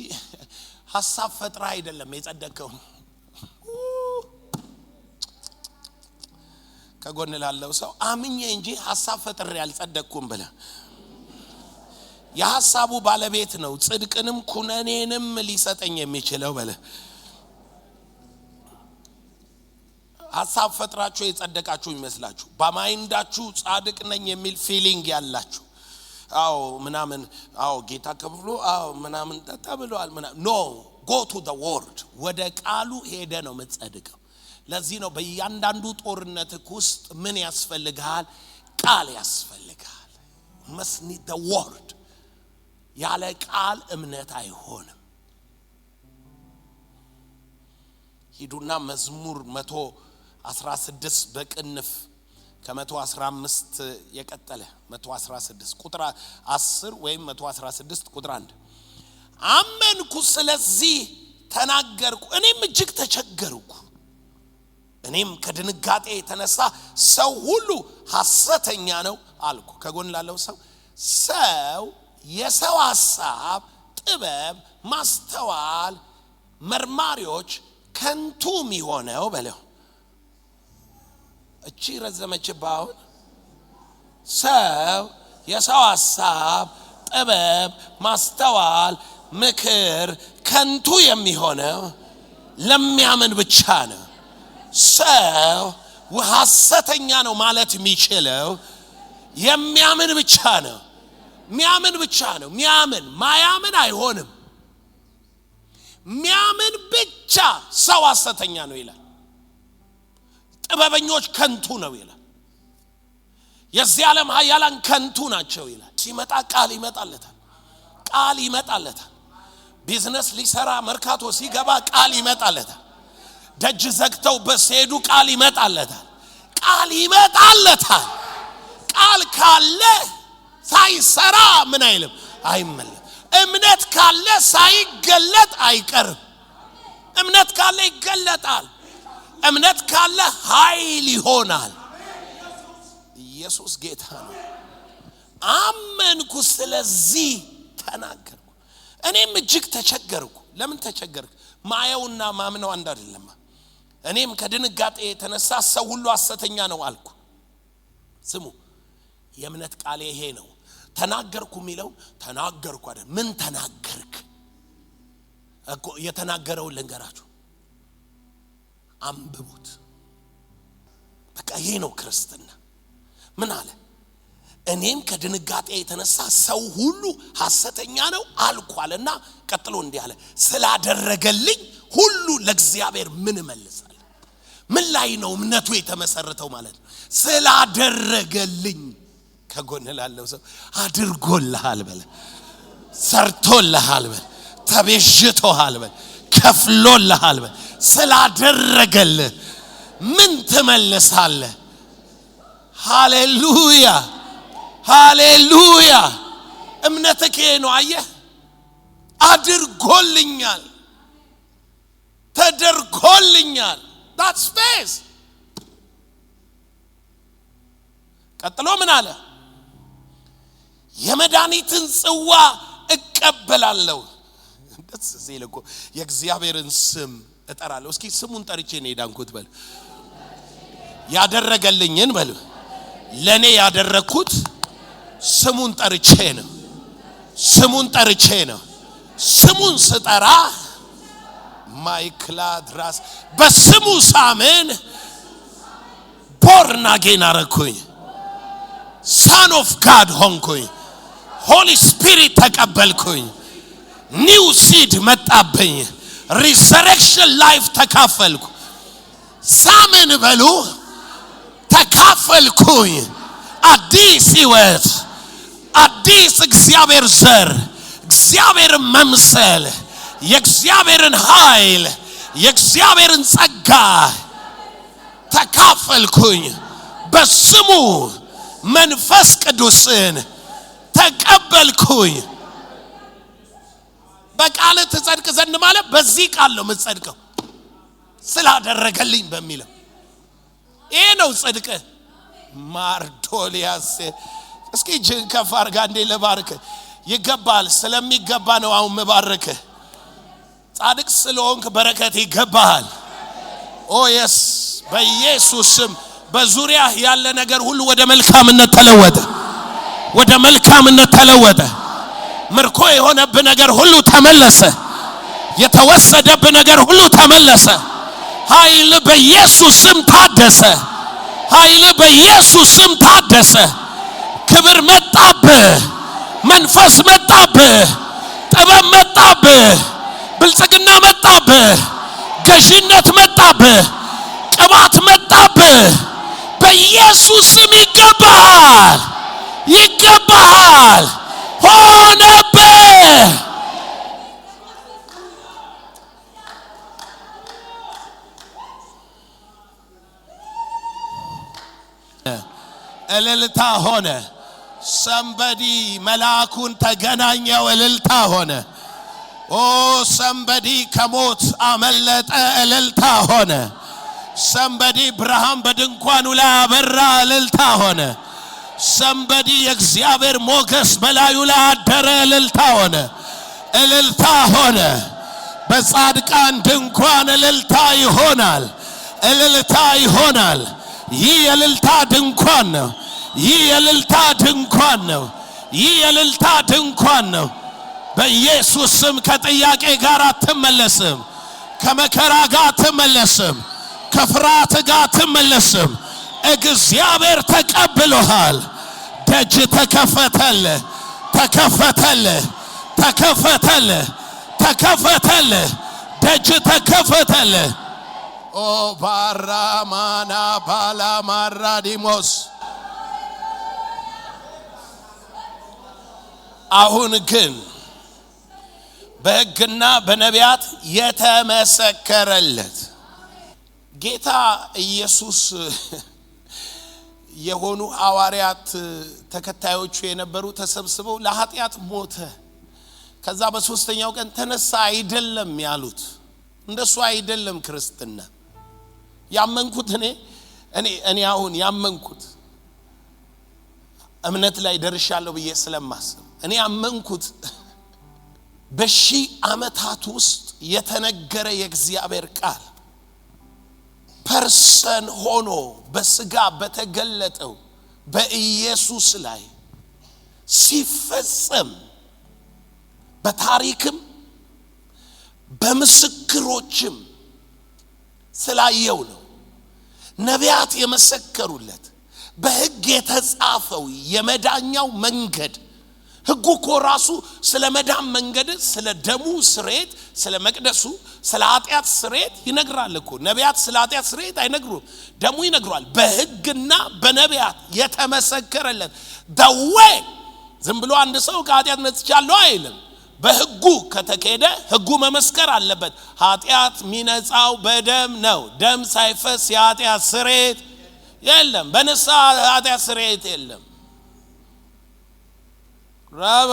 ሐሳብ ፈጥራ አይደለም የጸደቀው። ከጎን ላለው ሰው አምኜ እንጂ ሐሳብ ፈጥሬ ያልጸደቅኩም ብለ። የሐሳቡ ባለቤት ነው ጽድቅንም ኩነኔንም ሊሰጠኝ የሚችለው በለ። ሐሳብ ፈጥራችሁ የጸደቃችሁ ይመስላችሁ፣ በማይንዳችሁ ጻድቅ ነኝ የሚል ፊሊንግ ያላችሁ፣ አዎ ምናምን፣ አዎ ጌታ ከብሎ፣ አዎ ምናምን ተብሏል ምናምን። ኖ go to the word። ወደ ቃሉ ሄደ ነው የምትጸድቀው። ለዚህ ነው በእያንዳንዱ ጦርነት ውስጥ ምን ያስፈልጋል? ቃል ያስፈልጋል። must need the word። ያለ ቃል እምነት አይሆንም። ሂዱና መዝሙር 116 በቅንፍ ከ115 የቀጠለ 116 ቁጥር 10 ወይም 116 ቁጥር 1 አመንኩ ስለዚህ ተናገርኩ እኔም እጅግ ተቸገርኩ። እኔም ከድንጋጤ የተነሳ ሰው ሁሉ ሐሰተኛ ነው አልኩ። ከጎን ላለው ሰው የሰው ሐሳብ፣ ጥበብ፣ ማስተዋል መርማሪዎች ከንቱ የሚሆነው በለው። እቺ ረዘመችባው። ሰው የሰው ሐሳብ፣ ጥበብ፣ ማስተዋል፣ ምክር ከንቱ የሚሆነው ለሚያምን ብቻ ነው። ሰው ሐሰተኛ ነው ማለት የሚችለው የሚያምን ብቻ ነው። ሚያምን ብቻ ነው። ሚያምን ማያምን አይሆንም። ሚያምን ብቻ ሰው ሐሰተኛ ነው ይላል። ጥበበኞች ከንቱ ነው ይላል። የዚህ ዓለም ኃያላን ከንቱ ናቸው ይላል። ሲመጣ ቃል ይመጣለታል። ቃል ይመጣለታል። ቢዝነስ ሊሰራ መርካቶ ሲገባ ቃል ይመጣለታል። ደጅ ዘግተው በሲሄዱ ቃል ይመጣለታል። ቃል ይመጣለታል። ቃል ካለ ሳይሰራ ምን አይልም? አይመለስ። እምነት ካለ ሳይገለጥ አይቀርም። እምነት ካለ ይገለጣል። እምነት ካለ ኃይል ይሆናል። ኢየሱስ ጌታ ነው። አመንኩ ስለዚህ ተናገርኩ እኔም እጅግ ተቸገርኩ። ለምን ተቸገርክ? ማየውና ማምነው አንድ አይደለም። እኔም ከድንጋጤ የተነሳ ሰው ሁሉ ሐሰተኛ ነው አልኩ። ስሙ፣ የእምነት ቃል ይሄ ነው። ተናገርኩ የሚለው ተናገርኩ አይደል? ምን ተናገርክ እኮ የተናገረው ልንገራችሁ፣ አንብቡት። በቃ ይሄ ነው ክርስትና። ምን አለ? እኔም ከድንጋጤ የተነሳ ሰው ሁሉ ሐሰተኛ ነው አልኳልና ቀጥሎ እንዲህ አለ፣ ስላደረገልኝ ሁሉ ለእግዚአብሔር ምን እመልሳለሁ? ምን ላይ ነው እምነቱ የተመሰረተው ማለት ነው? ስላደረገልኝ። ከጎን ላለው ሰው አድርጎልሃል በለ፣ ሰርቶልሃል በለ፣ ተቤዥቶሃል በለ፣ ከፍሎልሃል በለ። ስላደረገልህ ምን ትመልሳለህ? ሃሌሉያ ሃሌሉያ። እምነትህ ነው። አየህ፣ አድርጎልኛል፣ ተደርጎልኛል። that's faith። ቀጥሎ ምን አለ? የመድኃኒትን ጽዋ እቀበላለሁ። ደስ ሲል እኮ የእግዚአብሔርን ስም እጠራለሁ። እስኪ ስሙን ጠርቼ ነው የዳንኩት በል። ያደረገልኝን በል። ለኔ ያደረኩት ስሙን ጠርቼ ነው። ስሙን ጠርቼ ነው። ስሙን ስጠራ ማይክላድራስ በስሙ ሳምን ቦርን አጌን አረኩኝ። son of God ሆንኩኝ። ሆሊ ስፒሪት ተቀበልኩኝ። ኒው ሲድ መጣብኝ። ሪዘረክሽን ላይፍ ተካፈልኩ። ሳምን በሉ፣ ተካፈልኩኝ። አዲስ ሕይወት፣ አዲስ እግዚአብሔር ዘር፣ እግዚአብሔርን መምሰል፣ የእግዚአብሔርን ኃይል፣ የእግዚአብሔርን ጸጋ ተካፈልኩኝ። በስሙ መንፈስ ቅዱስን ተቀበልኩኝ። በቃል ትጸድቅ ዘንድ ማለት በዚህ ቃል ነው የምትጸድቀው፣ ስላደረገልኝ በሚለው። ይሄ ነው ጽድቅ። ማርዶሊያስ እስኪ እጅህን ከፍ አድርጋ እንዴ ለባርክ ይገባል። ስለሚገባ ነው አሁን መባረክ። ጻድቅ ስለሆንክ በረከት ይገባል። ኦ የስ በኢየሱስ ስም በዙሪያ ያለ ነገር ሁሉ ወደ መልካምነት ተለወጠ። ወደ መልካምነት ተለወጠ። ምርኮ የሆነብህ ነገር ሁሉ ተመለሰ። የተወሰደብህ ነገር ሁሉ ተመለሰ። ኃይል በኢየሱስ ስም ታደሰ። ኃይል በኢየሱስ ስም ታደሰ። ክብር መጣብህ። መንፈስ መጣብህ። ጥበብ መጣብህ። ብልጽግና መጣብህ። ገዢነት መጣብህ። ቅባት መጣብህ። በኢየሱስ ስም ይገባሃል። ይገባሃል። ሆነብህ። እልልታ ሆነ። ሰምበዲ መልአኩን ተገናኘው። እልልታ ሆነ። ኦ ሰምበዲ ከሞት አመለጠ። እልልታ ሆነ። ሰምበዲ ብርሃን በድንኳኑ ላይ አበራ። እልልታ ሆነ። ሰምበዲ የእግዚአብሔር ሞገስ በላዩ ላይ አደረ። እልልታ ሆነ። እልልታ ሆነ። በጻድቃን ድንኳን እልልታ ይሆናል። እልልታ ይሆናል። ይህ የእልልታ ድንኳን ነው። ይህ የእልልታ ድንኳን ነው። ይህ የእልልታ ድንኳን ነው። በኢየሱስ ስም ከጥያቄ ጋር አትመለስም። ከመከራ ጋር አትመለስም። ከፍርሃት ጋር አትመለስም። እግዚአብሔር ተቀብሎሃል። ደጅ ተከፈተልህ። ተከፈተልህ። ተከፈተልህ። ተከፈተልህ። ደጅ ተከፈተልህ። ኦ ባራማና ባላማራዲሞስ አሁን ግን በሕግና በነቢያት የተመሰከረለት ጌታ ኢየሱስ የሆኑ ሐዋርያት ተከታዮቹ የነበሩ ተሰብስበው ለኃጢአት ሞተ፣ ከዛ በሶስተኛው ቀን ተነሳ አይደለም ያሉት። እንደሱ አይደለም ክርስትና። ያመንኩት እኔ አሁን ያመንኩት እምነት ላይ ደርሻለሁ ብዬ ስለማስብ እኔ ያመንኩት በሺህ ዓመታት ውስጥ የተነገረ የእግዚአብሔር ቃል ፐርሰን ሆኖ በስጋ በተገለጠው በኢየሱስ ላይ ሲፈጸም በታሪክም በምስክሮችም ስላየው ነው። ነቢያት የመሰከሩለት በሕግ የተጻፈው የመዳኛው መንገድ ሕጉ እኮ ራሱ ስለ መዳን መንገድ ስለ ደሙ ስርየት ስለ መቅደሱ ስለ ኃጢአት ስርየት ይነግራል እኮ። ነቢያት ስለ ኃጢአት ስርየት አይነግሩም፣ ደሙ ይነግሯል። በሕግና በነቢያት የተመሰከረለት ደዌ ዝም ብሎ አንድ ሰው ከኃጢአት ነጽቻለሁ አይልም። በሕጉ ከተከደ ሕጉ መመስከር አለበት። ኃጢአት ሚነጻው በደም ነው። ደም ሳይፈስ የኃጢአት ስርየት የለም። በንስሐ ኃጢአት ስርየት የለም። ራባ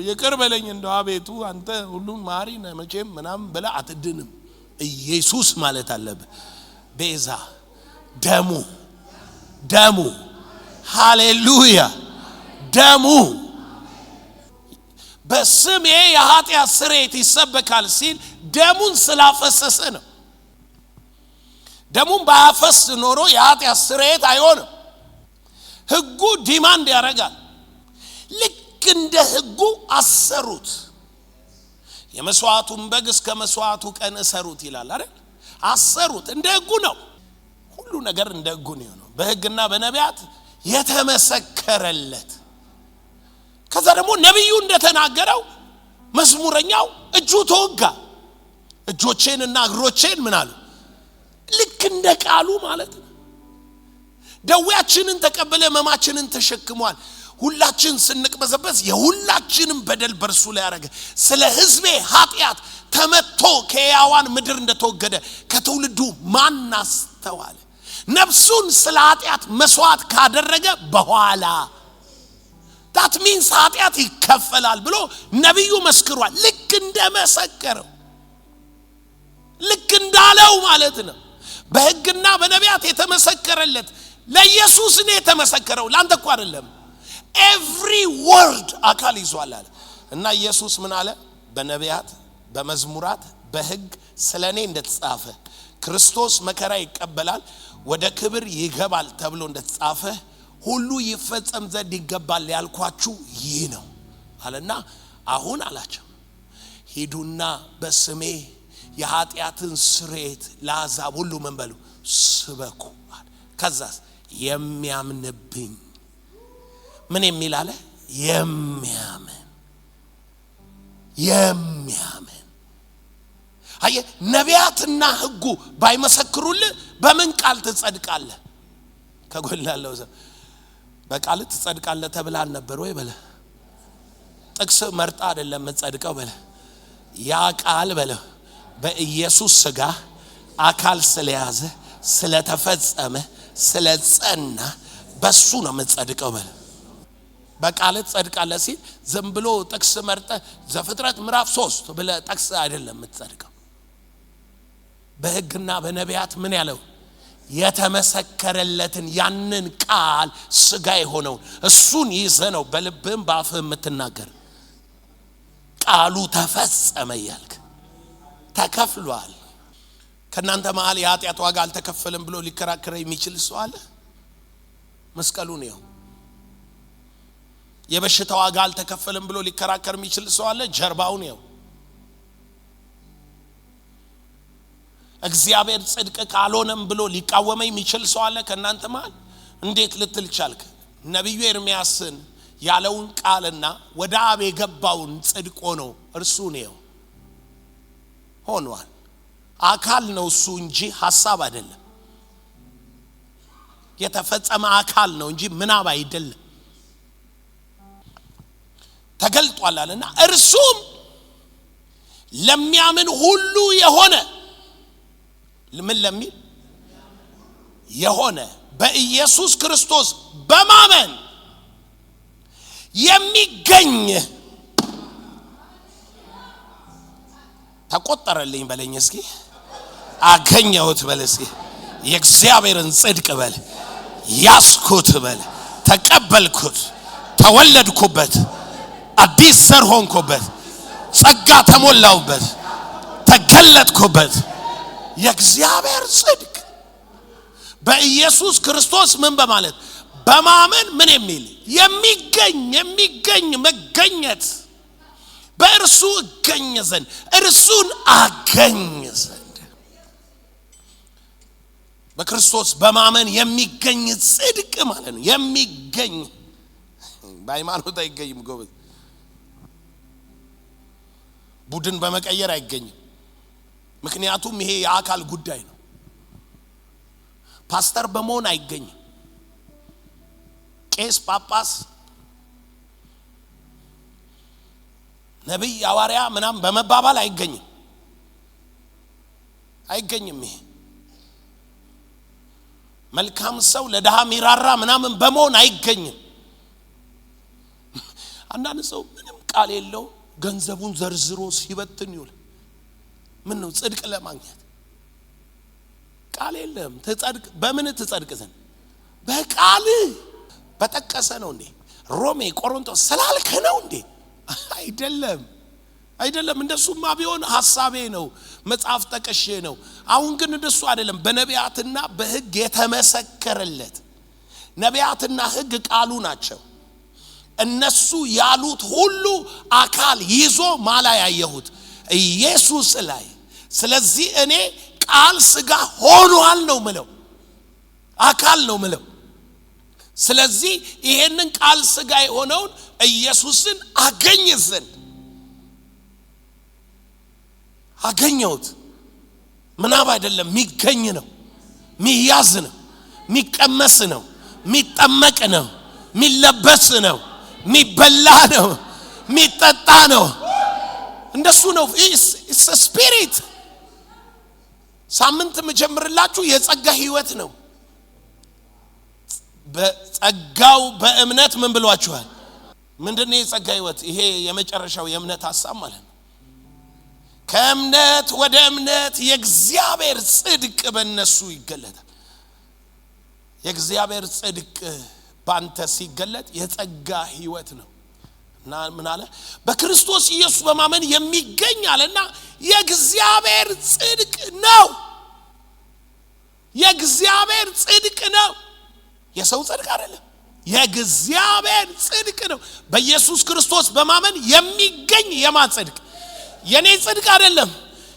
ይቅር በለኝ እንደው አቤቱ አንተ ሁሉን ማሪ ነህ መቼም ምናምን ብላ አትድንም። ኢየሱስ ማለት አለበት። ቤዛ ደሙ ሃሌሉያ ደሙ በስሜ የኃጢአት ስርየት ይሰበካል ሲል ደሙን ስላፈሰሰ ነው። ደሙን ባያፈስ ኖሮ የኃጢአት ስርየት አይሆንም። ሕጉ ዲማንድ ያደርጋል። ልክ እንደ ሕጉ አሰሩት። የመስዋዕቱን በግ እስከ መስዋዕቱ ቀን እሰሩት ይላል አይደል? አሰሩት። እንደ ሕጉ ነው። ሁሉ ነገር እንደ ሕጉ ነው። በሕግና በነቢያት የተመሰከረለት። ከዛ ደግሞ ነብዩ እንደተናገረው መዝሙረኛው እጁ ተወጋ። እጆቼንና እግሮቼን ምን አሉ? ልክ እንደ ቃሉ ማለት ነው። ደዌያችንን ተቀበለ፣ ሕመማችንን ተሸክሟል። ሁላችን ስንቅበዘበዝ የሁላችንም በደል በርሱ ላይ ያደረገ። ስለ ሕዝቤ ኃጢአት ተመቶ ከሕያዋን ምድር እንደተወገደ ከትውልዱ ማን አስተዋለ? ነፍሱን ስለ ኃጢአት መስዋዕት ካደረገ በኋላ that means ኃጢአት ይከፈላል ብሎ ነብዩ መስክሯል። ልክ እንደመሰከረው ልክ እንዳለው ማለት ነው። በሕግና በነቢያት የተመሰከረለት ለኢየሱስ ነው የተመሰከረው፣ ላንተ እኮ አይደለም። every word አካል ይዟል አለ እና ኢየሱስ ምን አለ? በነቢያት በመዝሙራት በሕግ ስለኔ እንደተጻፈ ክርስቶስ መከራ ይቀበላል ወደ ክብር ይገባል ተብሎ እንደተጻፈ ሁሉ ይፈጸም ዘንድ ይገባል ያልኳችሁ ይህ ነው አለና አሁን አላቸው ሂዱና በስሜ የኃጢአትን ስርየት ለአሕዛብ ሁሉ ምን በሉ ስበኩ። ከዛስ የሚያምንብኝ ምን የሚል አለ? የሚያምን አየ ነቢያትና ሕጉ ባይመሰክሩልህ በምን ቃል ትጸድቃለህ? ከጎላለው በቃል ትጸድቃለህ ተብላል ነበር ወይ በለ። ጥቅስ መርጣ አይደለም የምትጸድቀው በለ። ያ ቃል በለ በኢየሱስ ሥጋ አካል ስለያዘ ስለተፈጸመ ስለጸና በሱ ነው የምትጸድቀው በለ። በቃል ትጸድቃለህ ሲል ዝም ብሎ ጥቅስ መርጠ ዘፍጥረት ምዕራፍ 3 ብለ ጥቅስ አይደለም የምትጸድቀው። በሕግና በነቢያት ምን ያለው የተመሰከረለትን ያንን ቃል ሥጋ የሆነው እሱን ይዘህ ነው በልብህም በአፍህም የምትናገር። ቃሉ ተፈጸመ ያልክ ተከፍሏል። ከናንተ መሃል የኃጢአት ዋጋ አልተከፈለም ብሎ ሊከራከር የሚችል ሰው አለ? መስቀሉ ነው። የበሽታ ዋጋ አልተከፈለም ብሎ ሊከራከር የሚችል ሰው አለ? ጀርባው ነው። እግዚአብሔር ጽድቅ ካልሆነም ብሎ ሊቃወመኝ የሚችል ሰው አለ ከናንተ መሃል? እንዴት ልትል ቻልክ? ነብዩ ኤርምያስን ያለውን ቃልና ወደ አብ የገባውን ጽድቅ ነው እርሱ ነው ሆኗል። አካል ነው እሱ እንጂ ሐሳብ አይደለም። የተፈጸመ አካል ነው እንጂ ምናብ አይደለም። ተገልጧል አለና እርሱም ለሚያምን ሁሉ የሆነ ምን ለሚል የሆነ በኢየሱስ ክርስቶስ በማመን የሚገኝ ተቆጠረልኝ በለኝ እስኪ። አገኘሁት በል እስኪ። የእግዚአብሔርን ጽድቅ በል ያስኩት በል ተቀበልኩት፣ ተወለድኩበት፣ አዲስ ዘር ሆንኩበት፣ ጸጋ ተሞላውበት፣ ተገለጥኩበት። የእግዚአብሔር ጽድቅ በኢየሱስ ክርስቶስ ምን በማለት በማመን ምን የሚል የሚገኝ መገኘት በእርሱ እገኝ ዘንድ እርሱን አገኝ ዘንድ በክርስቶስ በማመን የሚገኝ ጽድቅ ማለት ነው። የሚገኝ በሃይማኖት አይገኝም ጎበዝ። ቡድን በመቀየር አይገኝም። ምክንያቱም ይሄ የአካል ጉዳይ ነው። ፓስተር በመሆን አይገኝም። ቄስ፣ ጳጳስ፣ ነብይ፣ ሐዋርያ ምናምን በመባባል አይገኝም። ይሄ መልካም ሰው ለድሃ ሚራራ ምናምን በመሆን አይገኝም። አንዳንድ ሰው ምንም ቃል የለው ገንዘቡን ዘርዝሮ ሲበትን ይውል። ምን ነው ጽድቅ ለማግኘት ቃል የለም። ተጸድቅ በምን ተጸድቅ ዘንድ በቃል በጠቀሰ ነው እንዴ? ሮሜ ቆሮንቶስ ስላልከ ነው እንዴ? አይደለም። እንደሱማ ቢሆን ሐሳቤ ነው፣ መጽሐፍ ጠቅሼ ነው። አሁን ግን እንደሱ አይደለም። በነቢያትና በሕግ የተመሰከረለት ነቢያትና ሕግ ቃሉ ናቸው። እነሱ ያሉት ሁሉ አካል ይዞ ማላ ያየሁት ኢየሱስ ላይ። ስለዚህ እኔ ቃል ሥጋ ሆኗል ነው ምለው፣ አካል ነው ምለው። ስለዚህ ይሄንን ቃል ሥጋ የሆነውን ኢየሱስን አገኝ ዘንድ አገኘሁት። ምናብ አይደለም፣ ሚገኝ ነው፣ ሚያዝ ነው፣ ሚቀመስ ነው፣ ሚጠመቅ ነው፣ ሚለበስ ነው፣ ሚበላ ነው፣ ሚጠጣ ነው። እንደሱ ነው። ኢትስ ስፒሪት። ሳምንት መጀመርላችሁ የጸጋ ህይወት ነው። በጸጋው በእምነት ምን ብሏችኋል? ምንድነው የጸጋ ህይወት? ይሄ የመጨረሻው የእምነት ሐሳብ ማለት ነው። ከእምነት ወደ እምነት የእግዚአብሔር ጽድቅ በእነሱ ይገለጣል። የእግዚአብሔር ጽድቅ ባንተ ሲገለጥ የጸጋ ህይወት ነው። እና ምን አለ? በክርስቶስ ኢየሱስ በማመን የሚገኝ አለና የእግዚአብሔር ጽድቅ ነው። የእግዚአብሔር ጽድቅ ነው። የሰው ጽድቅ አይደለም፣ የእግዚአብሔር ጽድቅ ነው። በኢየሱስ ክርስቶስ በማመን የሚገኝ የማን ጽድቅ? የኔ ጽድቅ አይደለም፣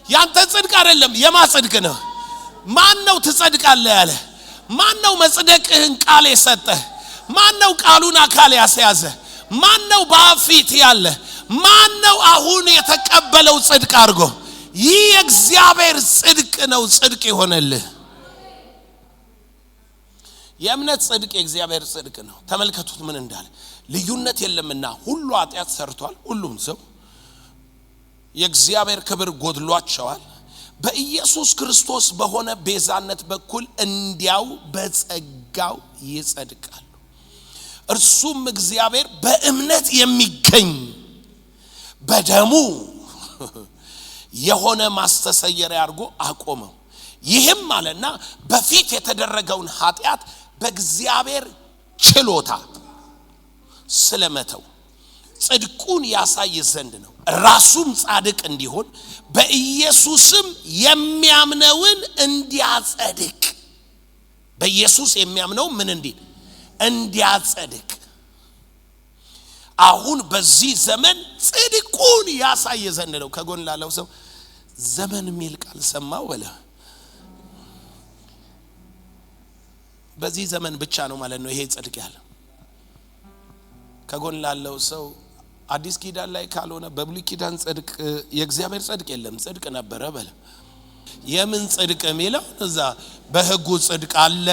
ያንተ ጽድቅ አይደለም። የማን ጽድቅ ነው? ማን ነው ትጸድቃለህ ያለ? ማን ነው መጽደቅህን ቃል የሰጠህ? ማን ነው ቃሉን አካል ያስያዘ? ማን ነው በአፊት ያለ? ማን ነው አሁን የተቀበለው ጽድቅ አድርጎ? ይህ የእግዚአብሔር ጽድቅ ነው። ጽድቅ ይሆነልህ። የእምነት ጽድቅ የእግዚአብሔር ጽድቅ ነው። ተመልከቱት ምን እንዳለ። ልዩነት የለምና ሁሉ ኃጢአት ሰርቷል፣ ሁሉም ሰው የእግዚአብሔር ክብር ጎድሏቸዋል። በኢየሱስ ክርስቶስ በሆነ ቤዛነት በኩል እንዲያው በጸጋው ይጸድቃሉ። እርሱም እግዚአብሔር በእምነት የሚገኝ በደሙ የሆነ ማስተሰየሪያ አድርጎ አቆመው። ይህም አለና በፊት የተደረገውን ኃጢአት በእግዚአብሔር ችሎታ ስለመተው ጽድቁን ያሳይ ዘንድ ነው። ራሱም ጻድቅ እንዲሆን በኢየሱስም የሚያምነውን እንዲያጸድቅ። በኢየሱስ የሚያምነው ምን እንዲል? እንዲያጸድቅ። አሁን በዚህ ዘመን ጽድቁን ያሳይ ዘንድ ነው። ከጎን ላለው ሰው ዘመን የሚል ቃል ሰማው በለ። በዚህ ዘመን ብቻ ነው ማለት ነው ይሄ ጽድቅ ያለ። ከጎን ላለው ሰው አዲስ ኪዳን ላይ ካልሆነ በብሉይ ኪዳን ጽድቅ የእግዚአብሔር ጽድቅ የለም፣ ጽድቅ ነበረ በለ። የምን ጽድቅ የሚለው እዛ በሕጉ ጽድቅ አለ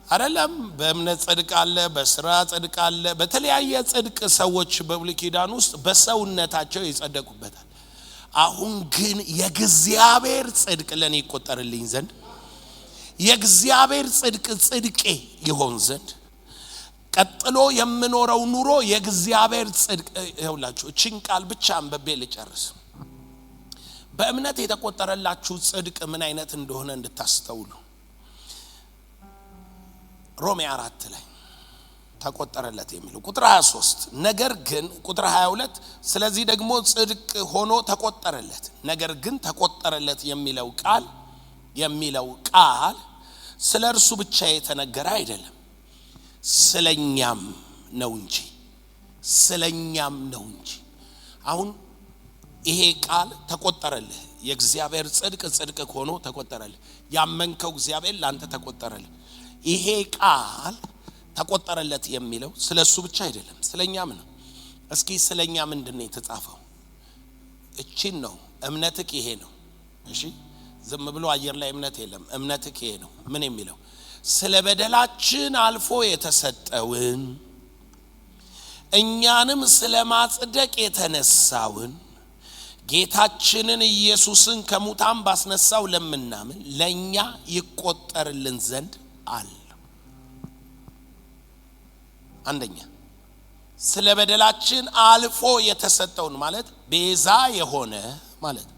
አይደለም፣ በእምነት ጽድቅ አለ፣ በስራ ጽድቅ አለ፣ በተለያየ ጽድቅ ሰዎች በብሉይ ኪዳን ውስጥ በሰውነታቸው ይጸደቁበታል። አሁን ግን የእግዚአብሔር ጽድቅ ለኔ ይቆጠርልኝ ዘንድ የእግዚአብሔር ጽድቅ ጽድቄ ይሆን ዘንድ ቀጥሎ የምኖረው ኑሮ የእግዚአብሔር ጽድቅ ይሁንላችሁ። እቺን ቃል ብቻ አንብቤ ልጨርስ። በእምነት የተቆጠረላችሁ ጽድቅ ምን አይነት እንደሆነ እንድታስተውሉ ሮሜ 4 ላይ ተቆጠረለት የሚለው ቁጥር 23 ነገር ግን ቁጥር 22 ስለዚህ ደግሞ ጽድቅ ሆኖ ተቆጠረለት ነገር ግን ተቆጠረለት የሚለው ቃል ስለ እርሱ ብቻ የተነገረ አይደለም። ስለኛም ነው እንጂ አሁን ይሄ ቃል ተቆጠረልህ የእግዚአብሔር ጽድቅ ሆኖ ተቆጠረልህ ያመንከው እግዚአብሔር ላንተ ተቆጠረልህ ይሄ ቃል ተቆጠረለት የሚለው ስለሱ ብቻ አይደለም ስለኛም ነው እስኪ ስለኛ ምንድነው የተጻፈው እቺን ነው እምነትክ ይሄ ነው እሺ ዝም ብሎ አየር ላይ እምነት የለም እምነትክ ይሄ ነው ምን የሚለው ስለ በደላችን አልፎ የተሰጠውን እኛንም ስለማጽደቅ የተነሳውን ጌታችንን ኢየሱስን ከሙታን ባስነሳው ለምናምን ለኛ ይቆጠርልን ዘንድ አለ አንደኛ ስለ በደላችን አልፎ የተሰጠውን ማለት ቤዛ የሆነ ማለት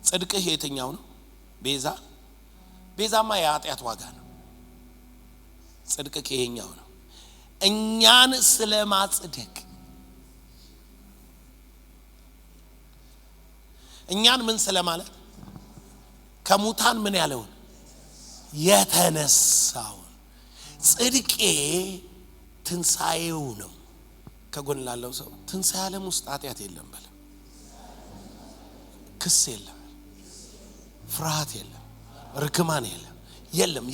ጽድቅህ የትኛው ነው ቤዛማ የኃጢአት ዋጋ ነው ጽድቅህ ይሄኛው ነው እኛን ስለማጽደቅ እኛን ምን ስለማለት ከሙታን ምን ያለውን የተነሳውን ጽድቄ ትንሳኤው ነው ከጎን ላለው ሰው ትንሳኤ ዓለም ውስጥ ኃጢአት የለም በለ ክስ የለም ፍርሃት የለም ርክማን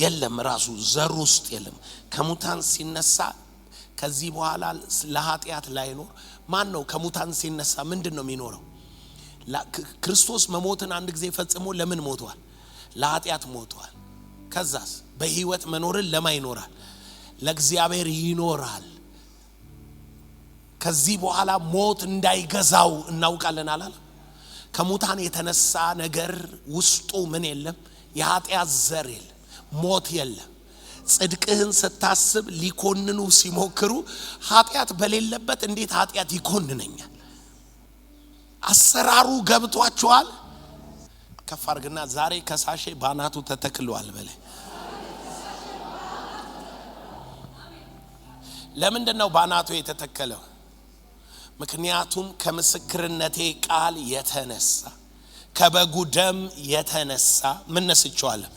የለም ራሱ ዘር ውስጥ የለም ከሙታን ሲነሳ ከዚህ በኋላ ለኃጢአት ላይኖር ማን ነው ከሙታን ሲነሳ ምንድነው የሚኖረው ክርስቶስ መሞትን አንድ ጊዜ ፈጽሞ ለምን ሞቷል ለኃጢአት ሞቷል ከዛስ በህይወት መኖርን ለማይኖራል ለእግዚአብሔር ይኖራል ከዚህ በኋላ ሞት እንዳይገዛው እናውቃለን አላለ ከሙታን የተነሳ ነገር ውስጡ ምን የለም የኃጢአት ዘር የለም ሞት የለም ጽድቅህን ስታስብ ሊኮንኑ ሲሞክሩ ኃጢአት በሌለበት እንዴት ኃጢአት ይኮንነኛል አሰራሩ ገብቷቸዋል ከፋርግና ዛሬ ከሳሼ ባናቱ ተተክሏል በለ ለምንድነው ባናቱ የተተከለው ምክንያቱም ከምስክርነቴ ቃል የተነሳ ከበጉ ደም የተነሳ ምን ነስቻለሁ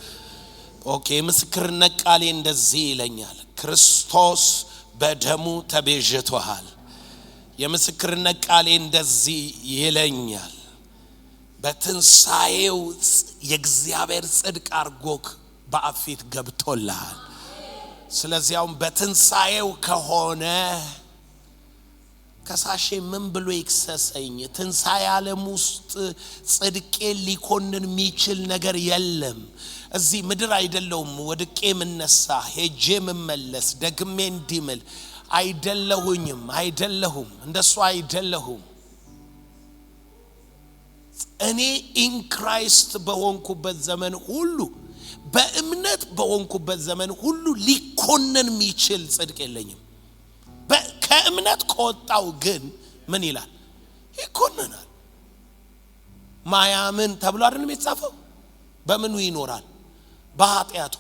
ኦኬ ምስክርነት ቃሌ እንደዚህ ይለኛል ክርስቶስ በደሙ ተቤዥቶሃል የምስክርነት ቃሌ እንደዚህ ይለኛል በትንሳኤው የእግዚአብሔር ጽድቅ አርጎክ በአፊት ገብቶልሃል ስለዚያው በትንሳኤው ከሆነ ከሳሼ ምን ብሎ ይክሰሰኝ ትንሳኤ ዓለም ውስጥ ጽድቄ ሊኮንን የሚችል ነገር የለም እዚህ ምድር አይደለም ወድቄ ምነሳ ሄጄ መመለስ ደግሜ እንዲምል አይደለሁም እንደሱ አይደለሁም እኔ ኢን ክራይስት በሆንኩበት ዘመን ሁሉ በእምነት በሆንኩበት ዘመን ሁሉ ሊኮነን የሚችል ጽድቅ የለኝም ከእምነት ከወጣው ግን ምን ይላል ይኮነናል ማያምን ተብሎ አይደለም የተጻፈው በምኑ ይኖራል በኃጢአቱ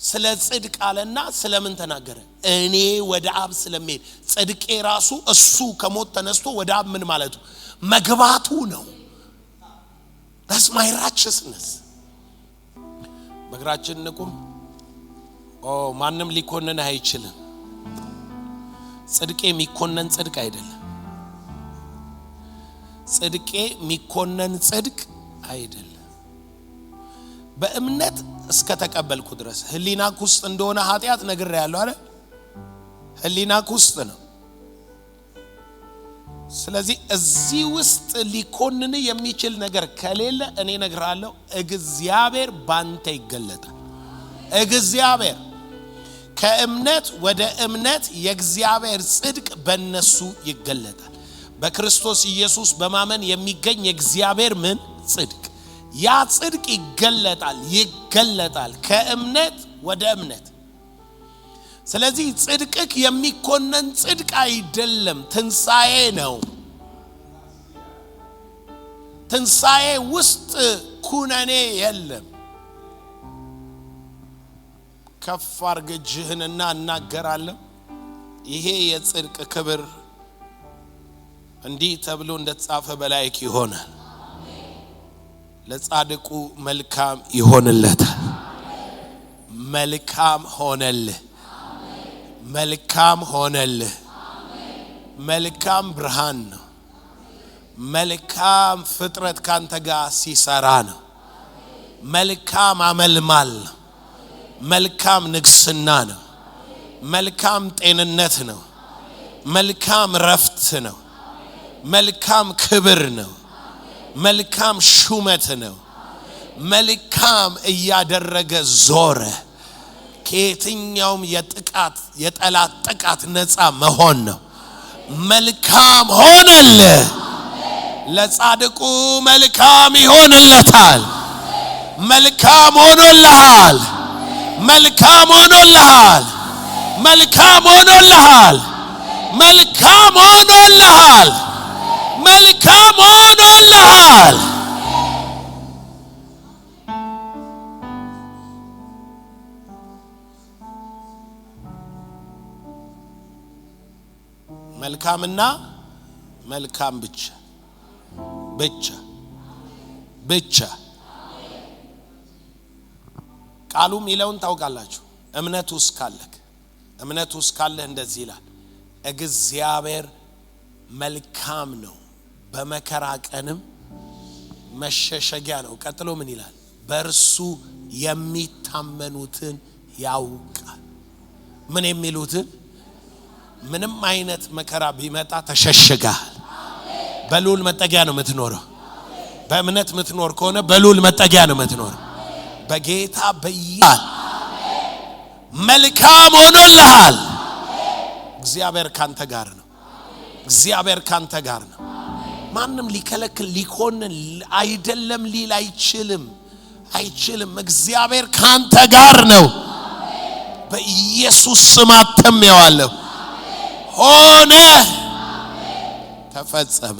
ስለ ጽድቅ አለና ስለምን ተናገረ እኔ ወደ አብ ስለሚሄድ ጽድቄ ራሱ እሱ ከሞት ተነስቶ ወደ አብ ምን ማለቱ መግባቱ ነው that's my righteousness በግራችን ንቁም ማንንም ሊኮነን አይችልም ጽድቄ የሚኮነን ጽድቅ አይደለም ጽድቄ የሚኮነን ጽድቅ አይደለም በእምነት እስከ ተቀበልኩ ድረስ ህሊናክ ውስጥ እንደሆነ ኃጢአት ነግሬያለሁ አይደል ህሊናክ ውስጥ ነው ስለዚህ እዚህ ውስጥ ሊኮንን የሚችል ነገር ከሌለ እኔ ነግራለሁ እግዚአብሔር ባንተ ይገለጣል እግዚአብሔር ከእምነት ወደ እምነት የእግዚአብሔር ጽድቅ በእነሱ ይገለጣል በክርስቶስ ኢየሱስ በማመን የሚገኝ የእግዚአብሔር ምን ጽድቅ ያ ጽድቅ ይገለጣል ከእምነት ወደ እምነት ስለዚህ ጽድቅክ የሚኮነን ጽድቅ አይደለም ትንሳኤ ነው ትንሳኤ ውስጥ ኩነኔ የለም ከፋር ገጅህንና እናገራለሁ ይሄ የጽድቅ ክብር እንዲህ ተብሎ እንደተጻፈ በላይክ ይሆናል ለጻድቁ መልካም ይሆንለታል መልካም ሆነልህ መልካም ሆነልህ። መልካም ብርሃን ነው። መልካም ፍጥረት ካንተ ጋር ሲሰራ ነው። መልካም አመልማል ነው። መልካም ንግስና ነው። መልካም ጤንነት ነው። መልካም ረፍት ነው። መልካም ክብር ነው። መልካም ሹመት ነው። መልካም እያደረገ ዞረ። ከየትኛውም የጠላት ጥቃት ነፃ መሆን ነው። መልካም ሆነልህ። ለጻድቁ መልካም ይሆንለታል። መልካም ሆኖልሃል። መልካም ሆኖልሃል። መልካም ሆኖልሃል። መልካም ሆኖልሃል። መልካም ሆኖልሃል። መልካምና መልካም ብቻ ብቻ ብቻ። ቃሉ ሚለውን ታውቃላችሁ። እምነት ውስጥ ካለህ እንደዚህ ይላል፣ እግዚአብሔር መልካም ነው፣ በመከራ ቀንም መሸሸጊያ ነው። ቀጥሎ ምን ይላል? በእርሱ የሚታመኑትን ያውቃል። ምን የሚሉትን? ምንም አይነት መከራ ቢመጣ ተሸሽጋል። በልዑል መጠጊያ ነው የምትኖረው። በእምነት የምትኖር ከሆነ በልዑል መጠጊያ ነው የምትኖረው። በጌታ በኢየሱስ መልካም ሆኖልሃል። እግዚአብሔር ካንተ ጋር ነው። እግዚአብሔር ካንተ ጋር ነው። ማንም ሊከለክል ሊኮንን አይደለም ሊል አይችልም። እግዚአብሔር ካንተ ጋር ነው። በኢየሱስ ስም አተምየዋለሁ። ሆነ፣ ተፈጸመ።